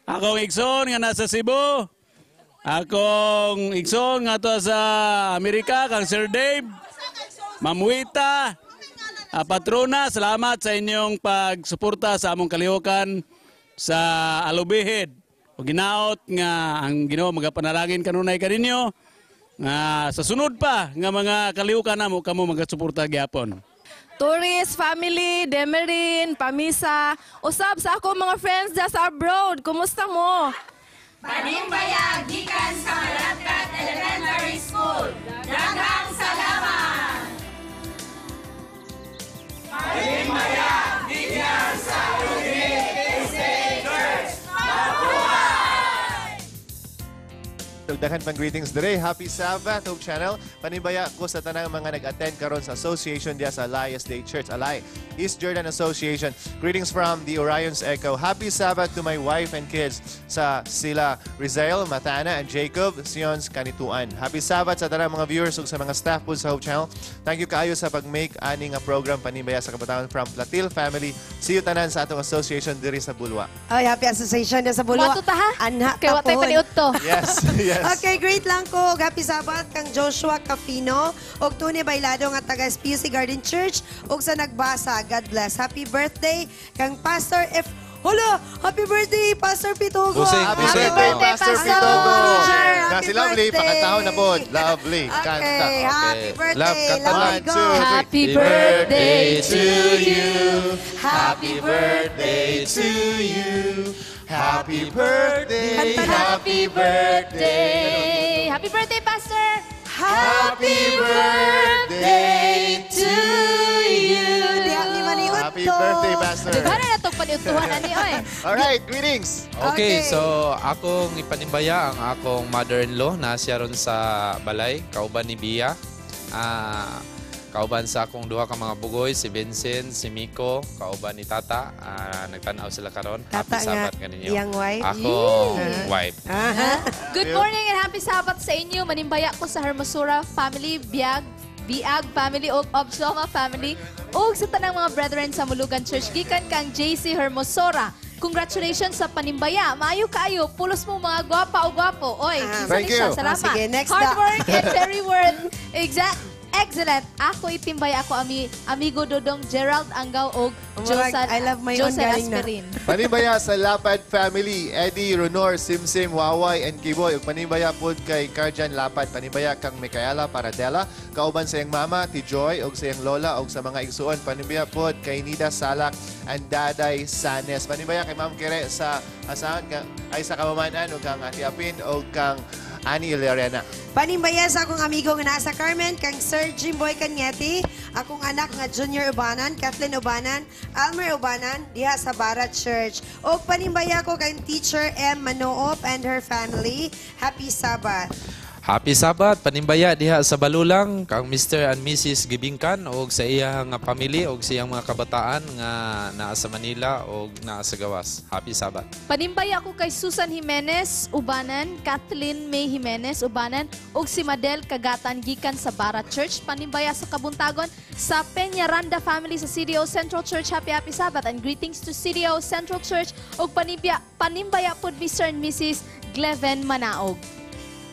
Speaker 11: Akong igsoon nga nasa Cebu. Akong igsoon nga to sa Amerika, kang Sir Dave, Ma'am Wita, Patrona, salamat sa inyong pagsuporta sa among kalihukan sa Alubihid. O ginaot nga ang Ginoo magapanalangin kanunay kaninyo nga sa sunod pa nga mga kalihukan namo kamo magasuporta gyapon.
Speaker 20: Tourist, family, Demerin, Pamisa, usab sa ako mga friends dyan sa abroad. Kumusta mo?
Speaker 7: Panimbayag gikan sa Kalatkat Elementary School. Daghang salamat! Panimbayag gikan sa UDSA Church. Mabuhay!
Speaker 5: Daghan pang greetings today. Happy Sabbath, Hope Channel. Panibaya ko sa tanang mga nag-attend karon sa association diya sa Alay State Church, Alay East Jordan Association. Greetings from the Orion's Echo. Happy Sabbath to my wife and kids sa sila Rizel, Matana, and Jacob, Sion's Kanituan. Happy Sabbath sa tanang mga viewers ug sa mga staff po sa Hope Channel. Thank you kaayo sa pag-make ani nga program Panibaya sa Kabuntagon from Platil family. See you tanan sa atong association diri sa Bulwa.
Speaker 2: Ay, happy association na sa Bulwa.
Speaker 4: Wato ta ha?
Speaker 2: Anha
Speaker 4: Kay watay paniut to.
Speaker 5: Yes, yes.
Speaker 2: Okay, great lang ko. Happy Sabbath kang Joshua Cafino og Tony Bailado nga taga SPC Garden Church og sa nagbasa. God bless. Happy birthday kang Pastor F. Hala, happy birthday, Pastor Pitogo.
Speaker 3: Busing,
Speaker 5: Happy
Speaker 3: busing.
Speaker 5: birthday,
Speaker 3: Oh.
Speaker 5: Pastor
Speaker 2: Pastor.
Speaker 5: Pitogo.
Speaker 2: Happy
Speaker 5: Na si Lovely,
Speaker 2: birthday.
Speaker 5: pakantahon na po. Lovely, kanta.
Speaker 2: Okay, happy birthday.
Speaker 3: Love, kanta
Speaker 2: Lovely,
Speaker 3: lang.
Speaker 2: go.
Speaker 4: Happy birthday to you.
Speaker 5: Happy birthday to you. Happy birthday. Happy birthday.
Speaker 4: Happy birthday, Pastor!
Speaker 5: Happy birthday to you. Happy birthday, Pastor.
Speaker 4: Di ba na itong paniutuhan na niyo eh?
Speaker 5: Alright, greetings.
Speaker 3: Okay, so akong ipanimbaya ang akong mother-in-law na siya ron sa balay, kauban ni Bia. Kauban sa akong duha ka mga bugoy, si Vincent, si Miko, kauban ni Tata. Nagtanaw sila karon. Happy Sabbath kaninyo.
Speaker 2: iyang wife.
Speaker 3: Akong wife.
Speaker 4: Good morning and happy Sabbath sa inyo. Manimbaya ko sa Hermosura family, Biag family, o Obsoma family, o sa tanang mga brethren sa Mulugan Church. Gikan kang JC Hermosura. Congratulations sa panimbaya. Maayo kaayo. Pulos mo mga gwapa o gwapo. Oy,
Speaker 5: Thank you.
Speaker 4: Salamat.
Speaker 2: Sige, next
Speaker 4: Hard
Speaker 2: na.
Speaker 4: work and very worth. Excellent. Ako itimbay ako amigo Dodong Gerald Angaw og
Speaker 2: I love my own
Speaker 4: Josel
Speaker 2: galing na.
Speaker 4: Aspirin.
Speaker 5: Panibaya sa Lapad family, Eddie, Ronor, Simsim, Waway, and Kiboy. Ug panibaya pod kay Karjan Lapad. Panibaya kang Micaela Paradela. Kauban sa iyang mama, ti Joy, og sa iyang lola, og sa mga igsuon. Panibaya pod kay Nida Salak and Daday Sanes. Panibaya kay Ma'am Kere sa asahan ay sa kamamanan, og kang Ati Apin, og kang Ani Ilariana.
Speaker 2: Panimbaya sa akong amigo nga nasa Carmen, kang Sir Jimboy Cañete, akong anak nga Junior Ubanan, Kathleen Ubanan, Almer Ubanan, diha sa Barat Church. O panimbaya ko kang Teacher M. Manoop and her family. Happy Sabbath.
Speaker 3: Happy Sabbath, panimbaya diha sa Balulang, kang Mr. and Mrs. Gibingkan, o sa iyang family, o sa iyang mga kabataan nga naa sa Manila o naa sa Gawas. Happy Sabbath.
Speaker 4: Panimbaya ko kay Susan Jimenez Ubanan, Kathleen May Jimenez Ubanan, ug si Madel Kagatan gikan sa Barat Church. Panimbaya sa Kabuntagon sa Peñaranda family sa CDO Central Church. Happy Sabbath and greetings to CDO Central Church. Ug panimbaya pod Mr. and Mrs. Gleven Manaog.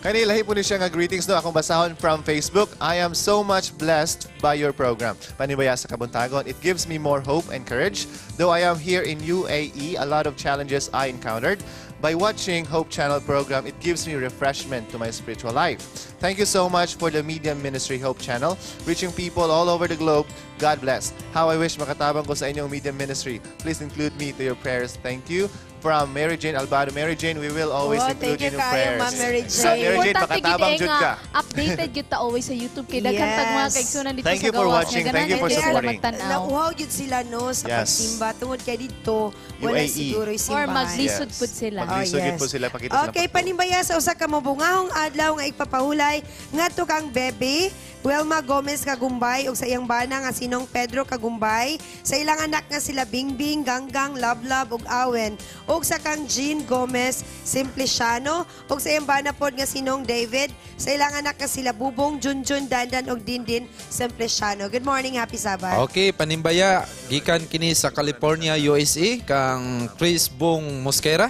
Speaker 5: Kani lahi po ni siya nga greetings no akong basahon from Facebook. I am so much blessed by your program. Panibaya sa Kabuntagon. It gives me more hope and courage. Though I am here in UAE, a lot of challenges I encountered. By watching Hope Channel program, it gives me refreshment to my spiritual life. Thank you so much for the media ministry Hope Channel, reaching people all over the globe. God bless. How I wish makatabang ko sa inyong media ministry. Please include me to your prayers. Thank you. From Mary Jane Albado. Mary Jane, we will always include you in your prayers.
Speaker 2: Mary Jane.
Speaker 4: So,
Speaker 5: Mary Jane,
Speaker 4: importante
Speaker 5: makatabang
Speaker 4: gid
Speaker 5: jud
Speaker 4: nga
Speaker 5: ka.
Speaker 4: updated gyud ta always sa YouTube kay daghan tag mga kaigsunan dito
Speaker 5: Thank
Speaker 4: sa
Speaker 5: you for
Speaker 4: Gawas.
Speaker 5: watching.
Speaker 4: Nga
Speaker 5: Thank you
Speaker 4: ganahan
Speaker 5: for
Speaker 4: gyud sila
Speaker 5: supporting.
Speaker 4: magtan-aw.
Speaker 2: Nauhaw yun sila no sa
Speaker 5: Yes.
Speaker 2: pagsimba. Tungod kay dito, wala
Speaker 5: UAE.
Speaker 2: siguro yung
Speaker 4: Or
Speaker 2: simbahan.
Speaker 4: maglisod pud sila.
Speaker 5: Maglisod
Speaker 2: Oh,
Speaker 5: yun po
Speaker 2: yes.
Speaker 5: sila. Pakita sila
Speaker 2: Okay,
Speaker 5: po.
Speaker 2: panimbaya sa usa ka mabungahong adlaw nga ipapahulay ngadto kang Bebe Welma Gomez Kagumbay ug sa iyang bana nga sinong Pedro Kagumbay, sa ilang anak nga sila Bingbing, Ganggang, Lablab ug Awen, ug sa kang Jean Gomez Simpliciano ug sa iyang bana pod nga sinong David, sa ilang anak nga sila Bubong, Junjun, Dandan ug Dindin Simpliciano. Good morning, happy Sabbath.
Speaker 3: Okay, panimbaya, gikan kini sa California, USA, kang Chris Bong Mosquera.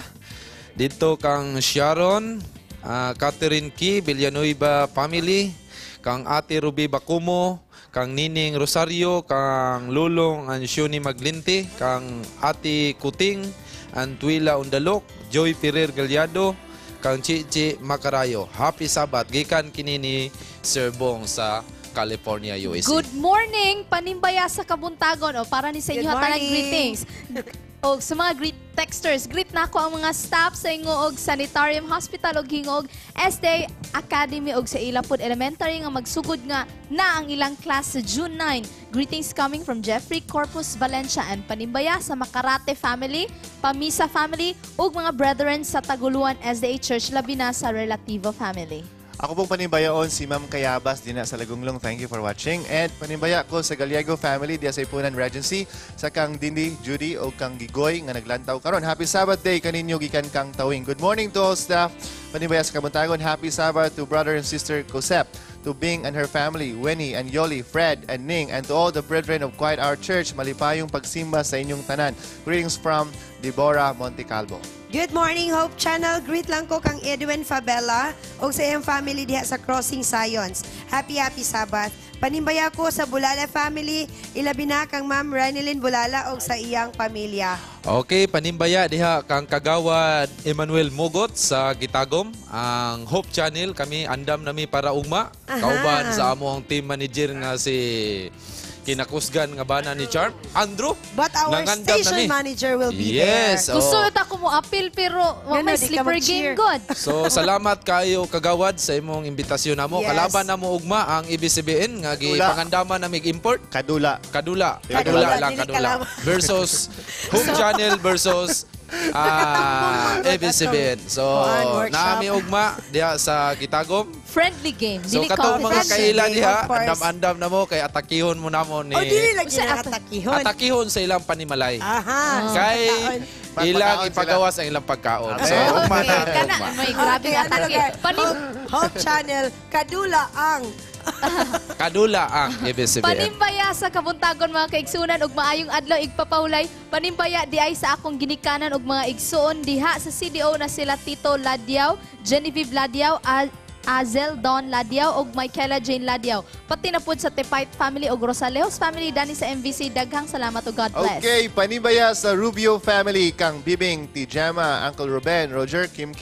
Speaker 3: Dito kang Sharon, Catherine Key, Villanueva family, kang Ate Ruby Bacumo, kang Nining Rosario, kang Lulong Ansioni Maglinti, kang Ate Kuting, Antuila Undalok, Joy Ferrer Galyado, kang Chichi Macarayo. Happy Sabbath. Gikan kini ni Sir Bong sa California, USA.
Speaker 4: Good morning, panimbaya sa Kabuntagon. O, para ni sa inyo
Speaker 2: Good
Speaker 4: hatanan
Speaker 2: morning.
Speaker 4: greetings. O, sa mga texters, greet na ako ang mga staff sa Ingog Sanitarium Hospital og Hingog SDA Academy og sa Ilapod Elementary nga magsugod nga na ang ilang class sa June 9. Greetings coming from Jeffrey Corpus Valencia and panimbaya sa Makarate family, Pamisa family ug mga brethren sa Taguluan SDA Church labi na sa Relativo family.
Speaker 5: Ako pong panimbayaon si Ma'am Kayabas din sa Lagunglong. Thank you for watching. And panimbaya ko sa Gallego family diya sa Ipunan Regency, sa kang Dindi, Judy o kang Gigoy nga naglantaw karon. Happy Sabbath day kaninyo gikan kang Tawing. Good morning to all staff. Panibaya sa Kabuntagon. Happy Sabbath to brother and sister Cosep, to Bing and her family, Winnie and Yoli, Fred and Ning, and to all the brethren of Quiet Hour Church. Malipayong pagsimba sa inyong tanan. Greetings from Deborah Montecalvo.
Speaker 2: Good morning, Hope Channel. Greet lang ko kang Edwin Fabella o sa iyang family diha sa Crossing Science. Happy Sabbath. Panimbaya ko sa Bulala family, ilabi na kang Ma'am Ranilyn Bulala o sa iyang pamilya.
Speaker 3: Okay, panimbaya diha kang Kagawad Emmanuel Mogot sa Gitagom. Ang Hope Channel, kami andam nami para ugma. Kauban sa amo ang team manager nga si kinakusgan nga bana ni Charm, Andrew.
Speaker 2: But our
Speaker 3: nangandam
Speaker 2: station
Speaker 3: nami.
Speaker 2: manager will be
Speaker 3: Yes,
Speaker 2: there.
Speaker 4: Gusto ita ko mo appeal pero may sleeper game god.
Speaker 3: So salamat kayo Kagawad sa imong imbitasyon namo.
Speaker 2: Yes.
Speaker 3: Kalaban namo ugma ang ABS-CBN nga gipangandaman na mig import.
Speaker 5: Kadula.
Speaker 3: Kadula lang
Speaker 2: dili
Speaker 3: kadula. Versus Home Channel versus ABS-CBN. So naami ugma diha sa Gitagom.
Speaker 4: Friendly game.
Speaker 3: So
Speaker 4: Dili
Speaker 3: katong mga kaila diha,
Speaker 2: of course.
Speaker 3: andam-andam na mo kay atakihon mo namo ni
Speaker 2: Dili lagi na atakihon.
Speaker 3: atakihon sa ilang panimalay.
Speaker 2: Aha.
Speaker 3: Kay ilang
Speaker 5: Pagpakaon
Speaker 3: ipagawas ang ilang pagkaon. So
Speaker 2: Okay.
Speaker 3: ugma na
Speaker 4: Kana
Speaker 3: ugma.
Speaker 4: may grabe nga atake.
Speaker 2: Hope Channel, kadula ang
Speaker 3: Kadula ang ABS-CBN.
Speaker 4: Panimbaya sa kabuntagon mga kaigsunan ug maayong adlaw igpapahulay. Panimbaya di ay sa akong ginikanan ug mga igsuon diha sa CDO na sila Tito Ladiao, Genevieve Ladiao, Azel Don Ladiao ug Michaela Jane Ladiao. Pati na pud sa Tepite family ug Rosalejos family dani sa MVC. Daghang salamat ug God bless.
Speaker 5: Okay, panibaya sa Rubio family, kang Bibing, Tijama, Uncle Ruben, Roger, Kim,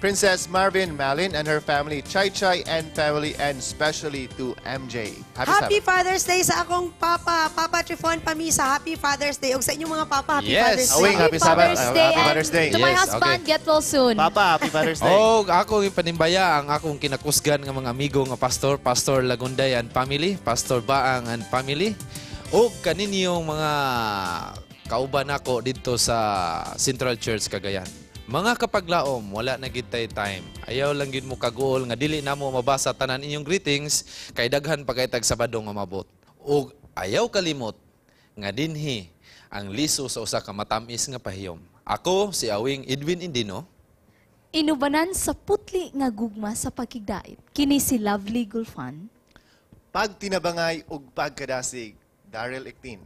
Speaker 5: Princess Marvin, Malin and her family, Chai Chai and family, and especially to MJ.
Speaker 2: Happy Father's Day sa akong Papa Trifon Pamisa. Happy Father's Day. Ug sa inyong mga papa, Happy Father's Day.
Speaker 5: Awing, happy Sabbath. Happy
Speaker 4: and
Speaker 5: Father's Day.
Speaker 4: To my
Speaker 3: Yes,
Speaker 4: husband,
Speaker 3: okay.
Speaker 4: get well soon.
Speaker 5: Papa, happy Father's Day.
Speaker 3: Oh, ako panimbaya ang akong kinakusgan nga mga amigo nga Pastor Lagunday and family, Pastor Baang and family. O kaninyong mga kauban ako dito sa Central Church Cagayan. Mga kapaglaom, wala na gid tay time. Ayaw lang gid mo kagool nga dili namo mabasa tanan inyong greetings kay daghan pa kay tag Sabado nga mabot. Ug ayaw kalimot nga dinhi ang liso sa usa ka matamis nga pahiyom. Ako si Awing Edwin Indino.
Speaker 4: Inubanan sa putli nga gugma sa pagkigdait. Kini si Lovely Gulfan.
Speaker 5: Pagtinabangay ug pagkadasig, Daryl Ictin.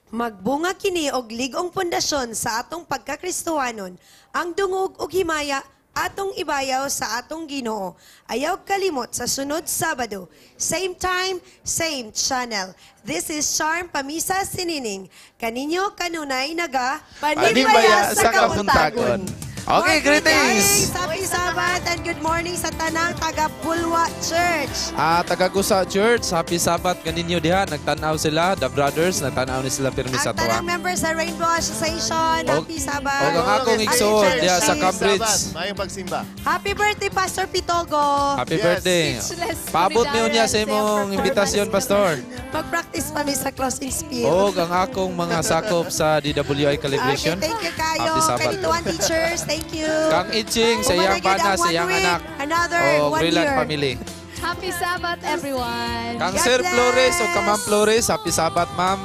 Speaker 2: Magbunga kini og ligong pundasyon sa atong pagkakristohanon, ang dungog ug himaya atong ibayaw sa atong Ginoo. Ayaw kalimot sa sunod Sabado. Same time, same channel. This is Charm Pamisa Sinining. Kaninyo kanunay naga
Speaker 3: Panimbaya sa Kabuntagon. Okay, greetings!
Speaker 2: Happy Sabbath and good morning sa tanang taga-Pulwa Church.
Speaker 3: Taga-Gusa Church, happy Sabbath kaninyo diha. Nagtanaw sila, the brothers, nagtanaw ni sila pirmi sa
Speaker 2: Ang tanang
Speaker 3: tuwa.
Speaker 2: members sa Rainbow Association, Happy Sabbath.
Speaker 3: Og ang akong igsoon diha sa Cambridge.
Speaker 5: Mayong pagsimba.
Speaker 2: Happy birthday, Pastor Pitogo.
Speaker 3: Happy birthday. Paabot niyo niya sa imong imbitasyon, Pastor.
Speaker 2: Mag-practice pa mi sa closing speech.
Speaker 3: Og ang akong mga sakop sa DWI Calibration.
Speaker 2: Okay, thank you kayo.
Speaker 3: Happy Sabbath.
Speaker 2: Kanituan teachers, thank you.
Speaker 3: Kang Itching, sa iyang bana, sa iyang anak.
Speaker 2: Another
Speaker 3: O
Speaker 2: one
Speaker 3: Brilliant
Speaker 2: year.
Speaker 3: Family.
Speaker 4: Happy Sabbath, everyone.
Speaker 3: Kang
Speaker 2: God
Speaker 3: Sir
Speaker 2: bless.
Speaker 3: Flores o Kamam Flores, happy Sabbath, ma'am.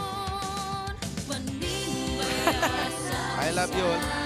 Speaker 3: I love you all.